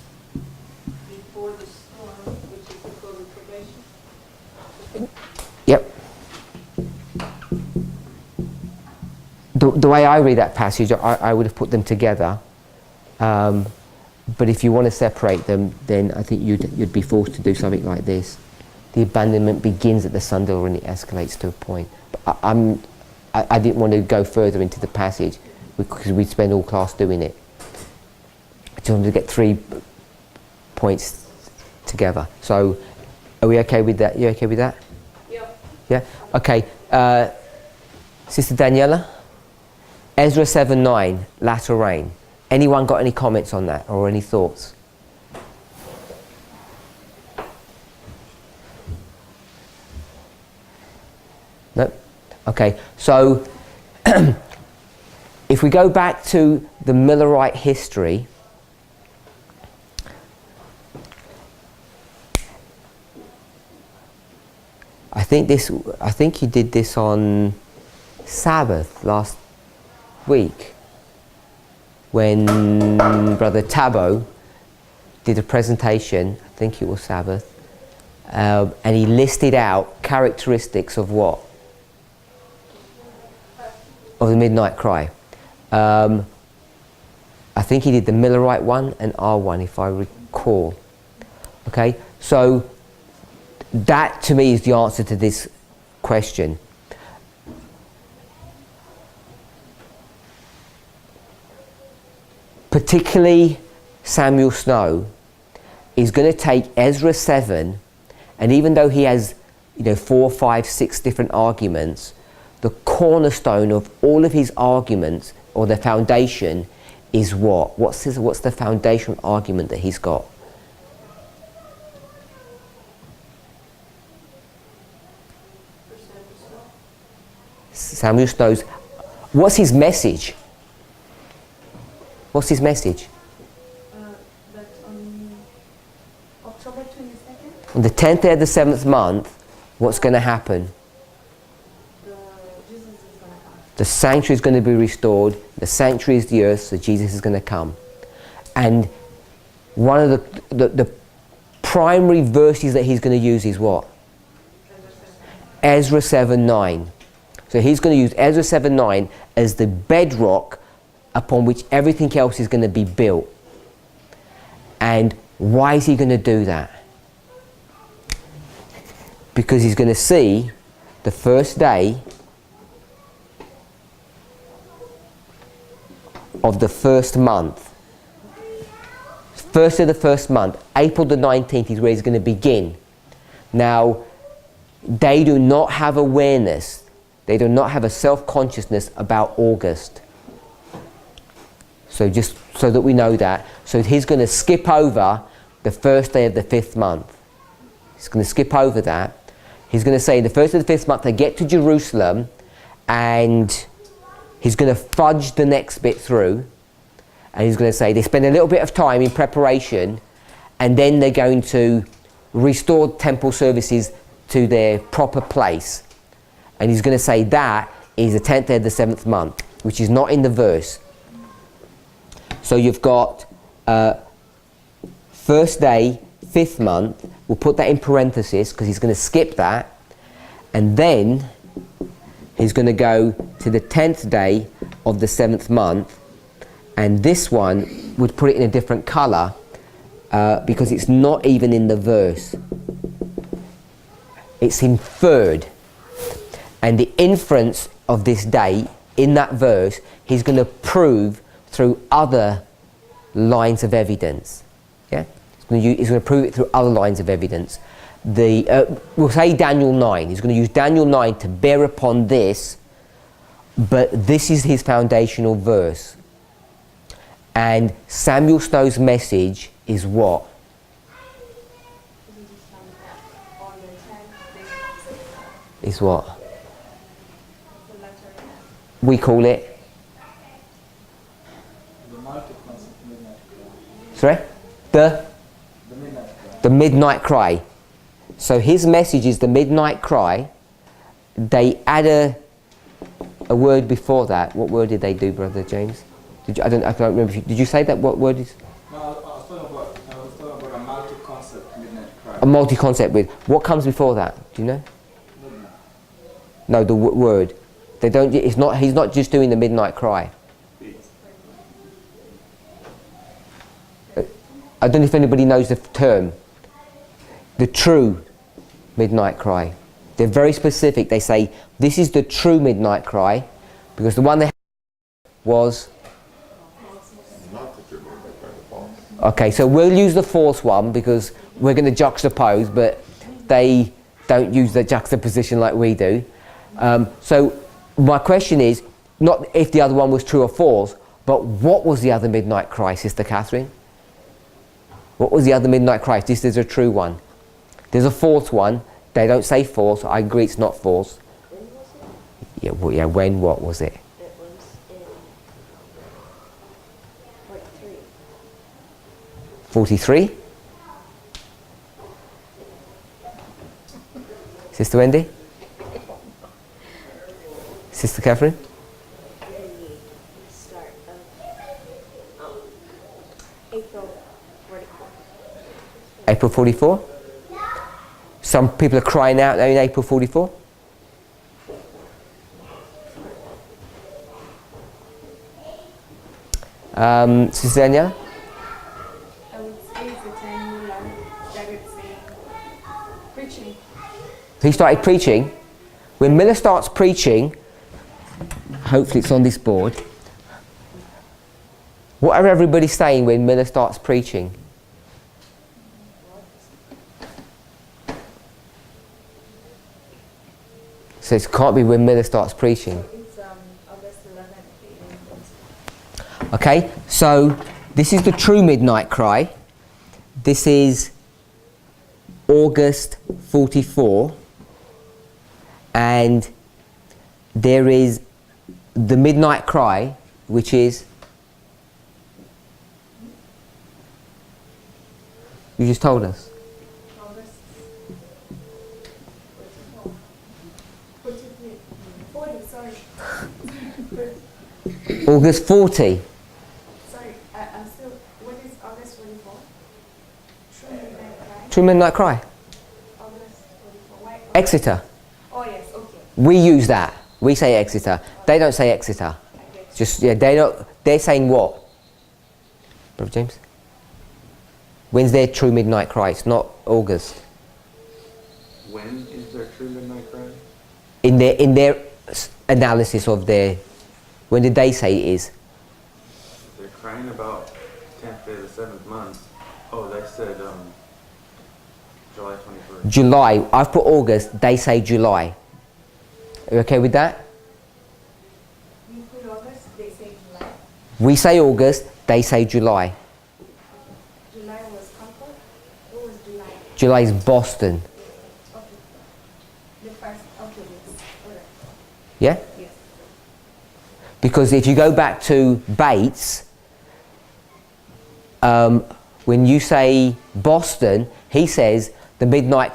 before the storm, which is the close of probation. Yep. The way I read that passage, I would have put them together. But if you want to separate them, then I think you'd be forced to do something like this. The abandonment begins at the Sunday law and it escalates to a point. But I didn't want to go further into the passage because we'd spend all class doing it. I just wanted to get 3 points together. So, are we okay with that? You okay with that? Yep. Yeah? Okay. Sister Daniela? Ezra 7:9, latter rain. Anyone got any comments on that or any thoughts? No? Okay, so if we go back to the Millerite history, I think he did this on Sabbath last week when Brother Tabo did a presentation, I think it was Sabbath, and he listed out characteristics of what? Of the midnight cry. I think he did the Millerite one and our one, if I recall. Okay, so that to me is the answer to this question. Particularly Samuel Snow is going to take Ezra 7, and even though he has 4, 5, 6 different arguments, the cornerstone of all of his arguments, or the foundation, is what? What's the foundational argument that he's got? Samuel Snow's, what's his message? What's his message? That on October 22nd, On the 10th day of the 7th month, what's going to happen? Jesus is going to come. The sanctuary is going to be restored. The sanctuary is the earth, so Jesus is going to come. And one of the primary verses that he's going to use is what? Ezra 7:9. So he's going to use Ezra 7:9 as the bedrock upon which everything else is going to be built. And why is he going to do that? Because he's going to see the first day of the first month. First of the first month, April the 19th is where he's going to begin. Now, they do not have awareness, they do not have a self-consciousness about August. So just so that we know that. So he's going to skip over the first day of the 5th month. He's going to skip over that. He's going to say the first of the 5th month they get to Jerusalem, and he's going to fudge the next bit through, and he's going to say they spend a little bit of time in preparation, and then they're going to restore temple services to their proper place. And he's going to say that is the 10th day of the 7th month, which is not in the verse. So you've got first day, 5th month. We'll put that in parentheses because he's going to skip that. And then he's going to go to the 10th day of the 7th month. And this one would put it in a different colour because it's not even in the verse. It's inferred. And the inference of this day in that verse, he's going to prove through other lines of evidence. Yeah? He's going to prove it through other lines of evidence. We'll say Daniel 9. He's going to use Daniel 9 to bear upon this, but this is his foundational verse. And Samuel Snow's message is what? Is what? We call it? Sorry? The midnight cry. So his message is the midnight cry. They add a word before that. What word did they do, Brother James? I don't remember. Did you say that? What word is? No, I was talking about a multi-concept midnight cry. A multi-concept with. What comes before that? Do you know? No, the word. They don't. It's not. He's not just doing the midnight cry. I don't know if anybody knows the term. The true midnight cry. They're very specific. They say this is the true midnight cry because the one they had was. Okay, so we'll use the false one because we're going to juxtapose, but they don't use the juxtaposition like we do. So my question is not if the other one was true or false, but what was the other midnight cry, Sister Catherine? What was the other midnight cry? This is a true one. There's a false one. They don't say false. I agree it's not false. Yeah, well, yeah. When? What was it? It was in 43. Sister Wendy? Sister Catherine? Start of April 44. April 44? Some people are crying out now in April 44? Sister Daniela? I would say it's the time Mulan started saying, preaching. He started preaching. When Miller starts preaching, hopefully it's on this board. What are everybody saying when Miller starts preaching? So it can't be when Miller starts preaching. It's August 11th. Okay, so this is the true midnight cry. This is August 44. And there is the midnight cry, which is... You just told us. August 40, sorry. August 40. Sorry, I'm still, what is August 44? True Midnight Cry? True midnight cry. August 44, why? Exeter. Oh yes, okay. We use that. We say Exeter. They don't say Exeter. I get you. Just, yeah, they're saying what? Brother James? When's their true midnight cry? It's not August. When is their true midnight cry? In their analysis of their... When did they say it is? They're crying about 10th day of the 7th month. Oh, they said July 21st. July. I've put August. They say July. Are you okay with that? You put August, they say July. We say August. They say July. July was Concord? What was July? July is Boston. Okay. The first, okay, yes. Alright. Yeah? Yes. Because if you go back to Bates, when you say Boston, he says the midnight,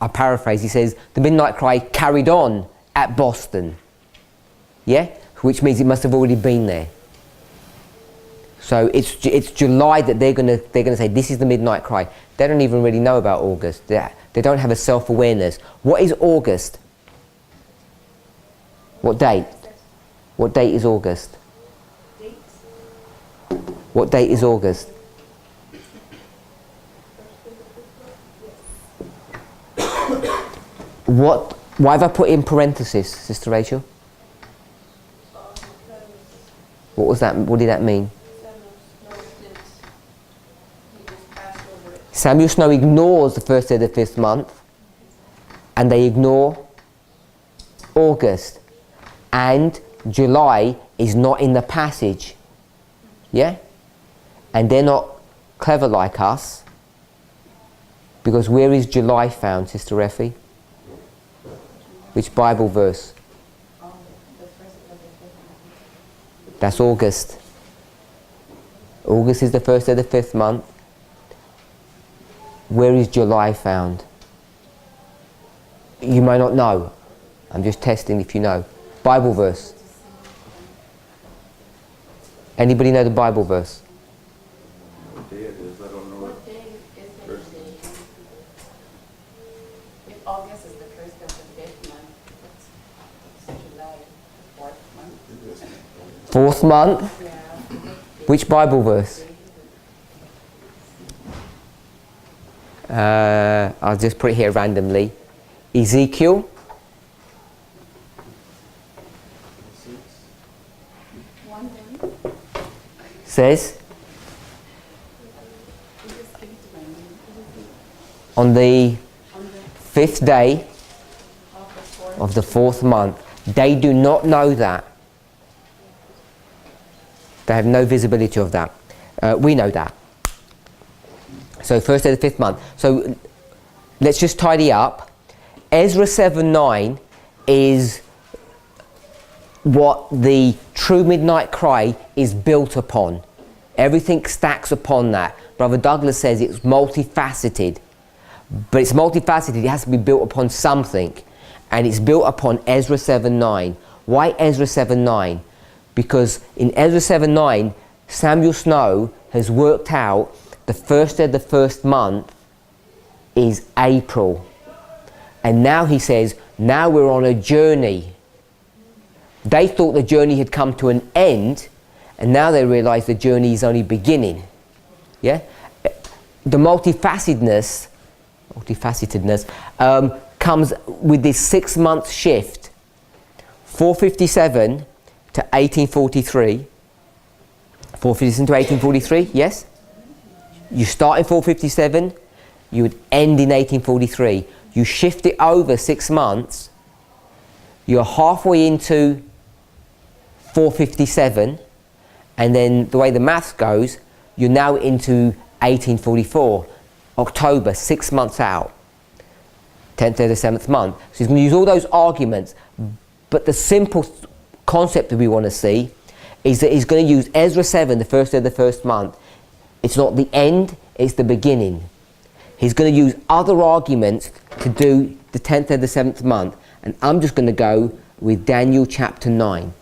I paraphrase, he says the midnight cry carried on at Boston. Yeah? Which means it must have already been there. So it's July that they're gonna say this is the midnight cry. They don't even really know about August. They don't have a self-awareness. What is August? What date? What date is August? Date? What date is August? Why have I put in parenthesis, Sister Rachel? What was that? What did that mean? Samuel Snow ignores the first day of the 5th month, and they ignore August, and July is not in the passage. Yeah? And they're not clever like us, because where is July found, Sister Effie? Which Bible verse? That's August. August is the first day of the 5th month. Where is July found? You might not know. I'm just testing if you know. Bible verse. Anybody know the Bible verse? What day it is, I don't know. What day is the day? If August is the first of the 5th month, what's July, the 4th month? 4th month. Yeah. Which Bible verse? I'll just put it here randomly. Ezekiel. Says on the 5th day of the 4th month. They do not know that. They have no visibility of that. We know that. So first day of the 5th month. So let's just tidy up. Ezra 7:9 is what the true midnight cry is built upon. Everything stacks upon that. Brother Douglas says it's multifaceted. But it's multifaceted, it has to be built upon something. And it's built upon Ezra 7:9. Why Ezra 7:9? Because in Ezra 7:9, Samuel Snow has worked out the first day of the first month is April. And now he says, now we're on a journey. They thought the journey had come to an end, and now they realise the journey is only beginning. Yeah? The multifacetedness comes with this 6-month shift, 457 to 1843. 457 to 1843, yes? You start in 457, you would end in 1843. You shift it over 6 months, you're halfway into 457, and then the way the maths goes, you're now into 1844, October, 6 months out, 10th day of the 7th month. So he's going to use all those arguments, but the simple concept that we want to see is that he's going to use Ezra 7, the first day of the first month. It's not the end, it's the beginning. He's going to use other arguments to do the 10th day of the 7th month, and I'm just going to go with Daniel chapter 9.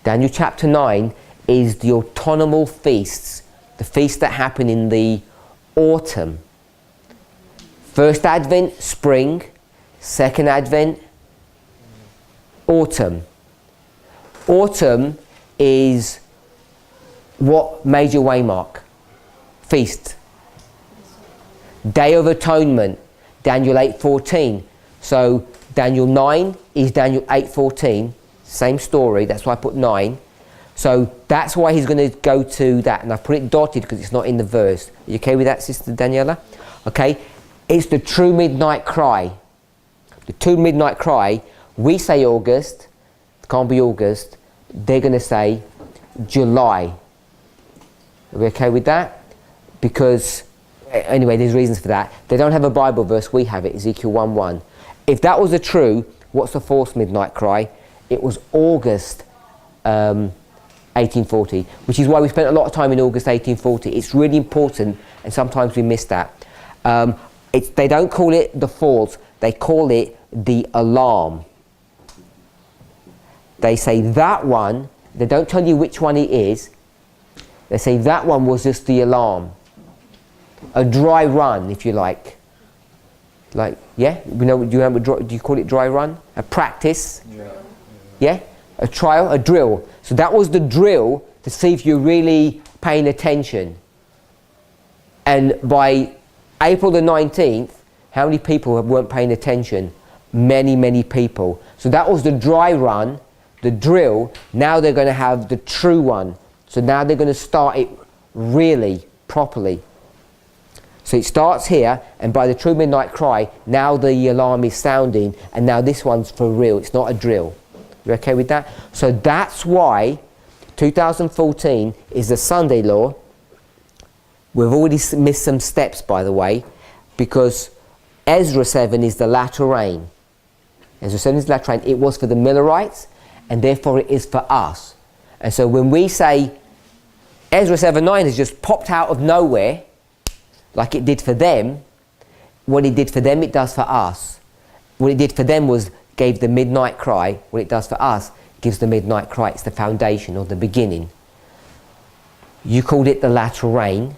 Daniel chapter 9 is the autonomous feasts, the feasts that happen in the autumn. First Advent, spring. Second Advent, autumn. Autumn is what major waymark? Feast. Day of Atonement, Daniel 8:14. So Daniel 9 is Daniel 8:14. Same story, that's why I put 9. So that's why he's going to go to that, and I put it dotted because it's not in the verse. Are you okay with that, Sister Daniela? Okay, it's the true midnight cry. The true midnight cry, we say August, it can't be August, they're going to say July. Are we okay with that? Because, anyway, there's reasons for that. They don't have a Bible verse, we have it, Ezekiel 1:1. If that was the true, what's the false midnight cry? It was August 1840, which is why we spent a lot of time in August 1840. It's really important, and sometimes we miss that. They don't call it the falls, they call it the alarm. They say that one, they don't tell you which one it is, they say that one was just the alarm. A dry run, if you like. Like, yeah? Do you call it dry run? A practice? Yeah? A trial, a drill. So that was the drill to see if you're really paying attention. And by April the 19th, how many people weren't paying attention? Many, many people. So that was the dry run, the drill. Now they're going to have the true one. So now they're going to start it really, properly. So it starts here, and by the true midnight cry, now the alarm is sounding, and now this one's for real. It's not a drill. You okay with that? So that's why 2014 is the Sunday law. We've already missed some steps, by the way, because Ezra 7 is the latter rain. Ezra 7 is the latter rain. It was for the Millerites, and therefore it is for us. And so when we say Ezra 7:9 has just popped out of nowhere, like it did for them, what it did for them, it does for us. What it did for them was gave the midnight cry. What it does for us gives the midnight cry. It's the foundation or the beginning. You called it the latter rain.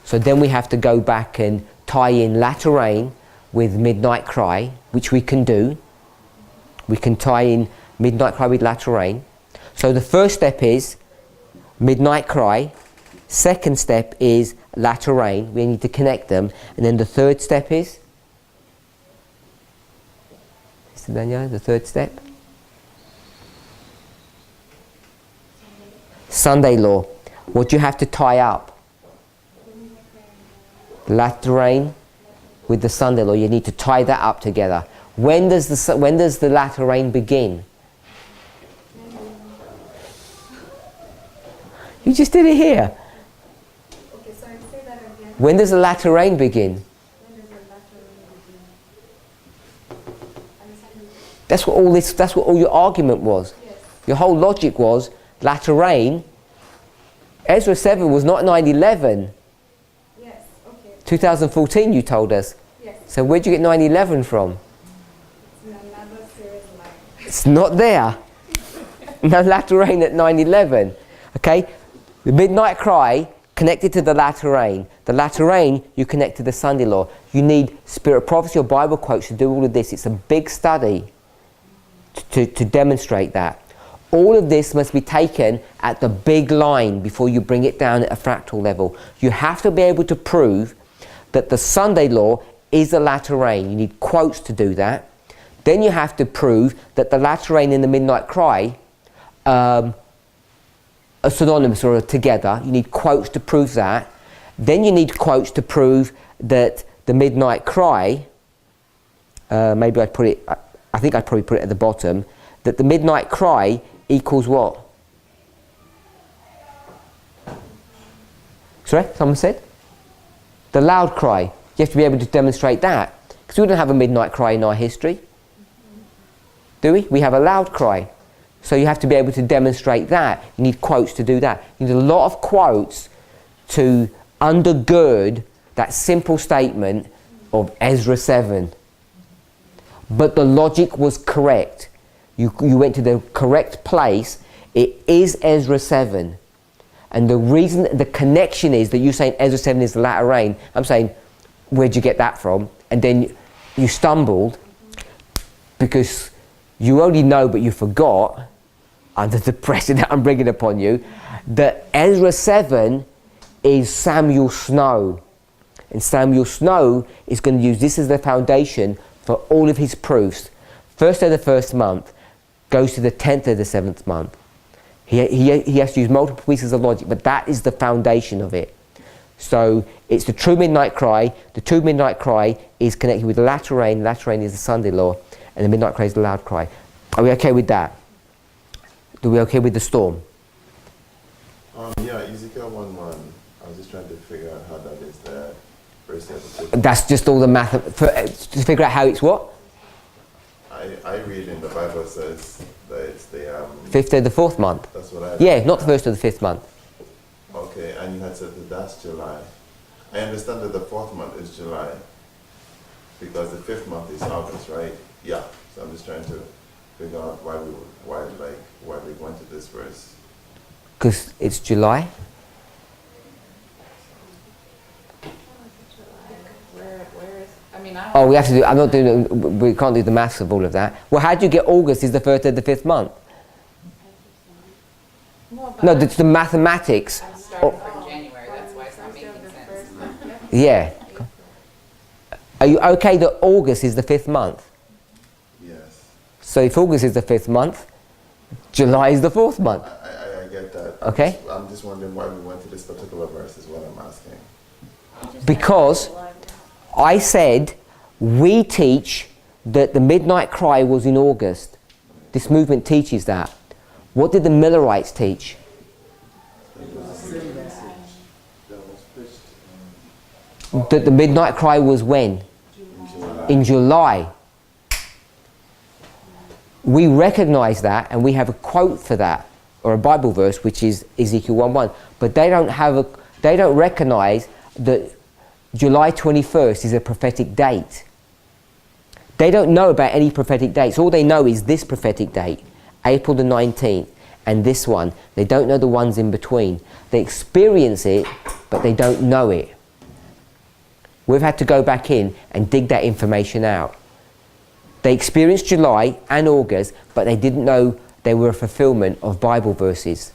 So then we have to go back and tie in latter rain with midnight cry, which we can do. We can tie in midnight cry with latter rain. So the first step is midnight cry. Second step is latter rain. We need to connect them. And then the third step is? Mr. Daniel, the third step? Sunday law. What do you have to tie up? Latter rain with the Sunday law. You need to tie that up together. When does the latter rain begin? You just did it here. Okay, sorry, say that again. When does the latter rain begin? When does the latter rain begin? That's what all your argument was. Yes. Your whole logic was latter rain. Ezra 7 was not 9/11. Yes, okay. 2014 you told us. Yes. So where'd you get 9/11 from? It's in another series line. It's not there. No latter rain at 9/11. Okay? The midnight cry connected to the latter rain. The latter rain, you connect to the Sunday law. You need spirit prophecy or Bible quotes to do all of this. It's a big study to demonstrate that. All of this must be taken at the big line before you bring it down at a fractal level. You have to be able to prove that the Sunday law is the latter rain. You need quotes to do that. Then you have to prove that the latter rain and the midnight cry are synonymous or are together. You need quotes to prove that. Then you need quotes to prove that the midnight cry, maybe I'd put it, I think I'd probably put it at the bottom, that the midnight cry equals what? Sorry, someone said? The loud cry. You have to be able to demonstrate that. Because we don't have a midnight cry in our history. Do we? We have a loud cry. So you have to be able to demonstrate that. You need quotes to do that. You need a lot of quotes to undergird that simple statement of Ezra 7. But the logic was correct. You went to the correct place. It is Ezra 7. And the reason, the connection is that you're saying Ezra 7 is the latter rain. I'm saying, where'd you get that from? And then you stumbled because you only know but you forgot, under the pressure that I'm bringing upon you, that Ezra 7 is Samuel Snow. And Samuel Snow is going to use this as the foundation for all of his proofs. First day of the first month goes to the 10th of the 7th month. He has to use multiple pieces of logic, but that is the foundation of it. So it's the true midnight cry. The true midnight cry is connected with the latter rain. The latter rain is the Sunday law, and the midnight cry is the loud cry. Are we okay with that? Are we okay with the storm? Yeah, Ezekiel 1:1. I was just trying to figure out how that is there. That's just all the math. To figure out how it's what? I read in the Bible says that it's the... Fifth of the fourth month. That's what I... Yeah, not the first of the fifth month. Okay, and you had said that that's July. I understand that the fourth month is July because the fifth month is August, right? Yeah. So I'm just trying to figure out why we went to this verse. Because it's July. Oh, we have to do. I'm not doing. We can't do the maths of all of that. Well, how do you get August is the first of the fifth month? No, it's the mathematics. I'm starting from January, that's why it's not making sense. Yeah. Are you okay that August is the fifth month? Yes. So if August is the fifth month, July is the fourth month. I get that. Okay. I'm just wondering why we went to this particular verse is what I'm asking. Because I said we teach that the midnight cry was in August. This movement teaches that. What did the Millerites teach? That the midnight cry was when? In July. We recognize that and we have a quote for that, or a Bible verse, which is Ezekiel 1:1. But they don't recognize that July 21st is a prophetic date. They don't know about any prophetic dates. All they know is this prophetic date, April the 19th, and this one. They don't know the ones in between. They experience it, but they don't know it. We've had to go back in and dig that information out. They experienced July and August, but they didn't know they were a fulfillment of Bible verses.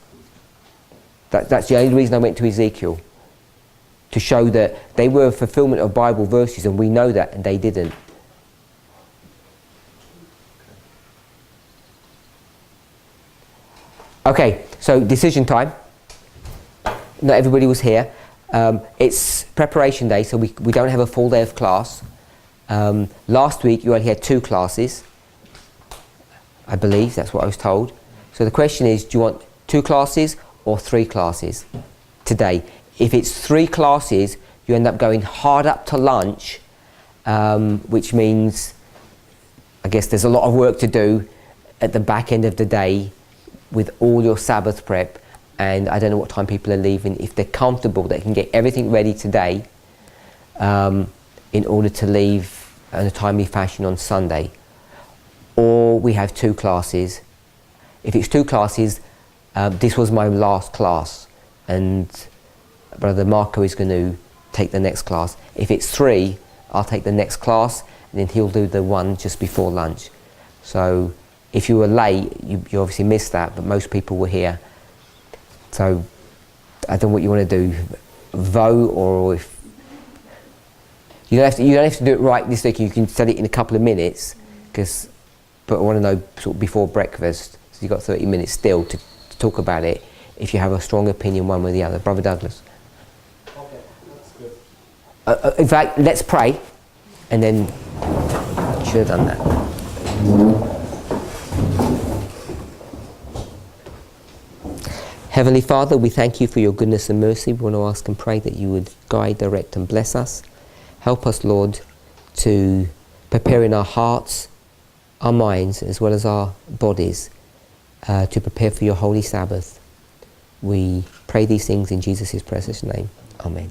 That's the only reason I went to Ezekiel. To show that they were a fulfillment of Bible verses, and we know that, and they didn't. Okay, so decision time. Not everybody was here. It's preparation day, so we don't have a full day of class. Last week you only had 2 classes. I believe, that's what I was told. So the question is, do you want 2 classes or 3 classes today? If it's 3 classes, you end up going hard up to lunch, which means, I guess there's a lot of work to do at the back end of the day with all your Sabbath prep, and I don't know what time people are leaving. If they're comfortable, they can get everything ready today in order to leave in a timely fashion on Sunday. Or we have 2 classes. if it's 2 classes, this was my last class, and Brother Marco is going to take the next class. If it's 3, I'll take the next class, and then he'll do the one just before lunch. So if you were late, you obviously missed that, but most people were here. So I don't know what you want to do, vote, or if you don't have to do it right this week. You can study it in a couple of minutes, but I want to know sort of before breakfast. So you've got 30 minutes still to talk about it. If you have a strong opinion one way or the other, Brother Douglas. Okay, that's good. In fact, let's pray, and then you should have done that. Heavenly Father, we thank you for your goodness and mercy. We want to ask and pray that you would guide, direct and bless us. Help us, Lord, to prepare in our hearts, our minds, as well as our bodies, to prepare for your holy Sabbath. We pray these things in Jesus' precious name. Amen.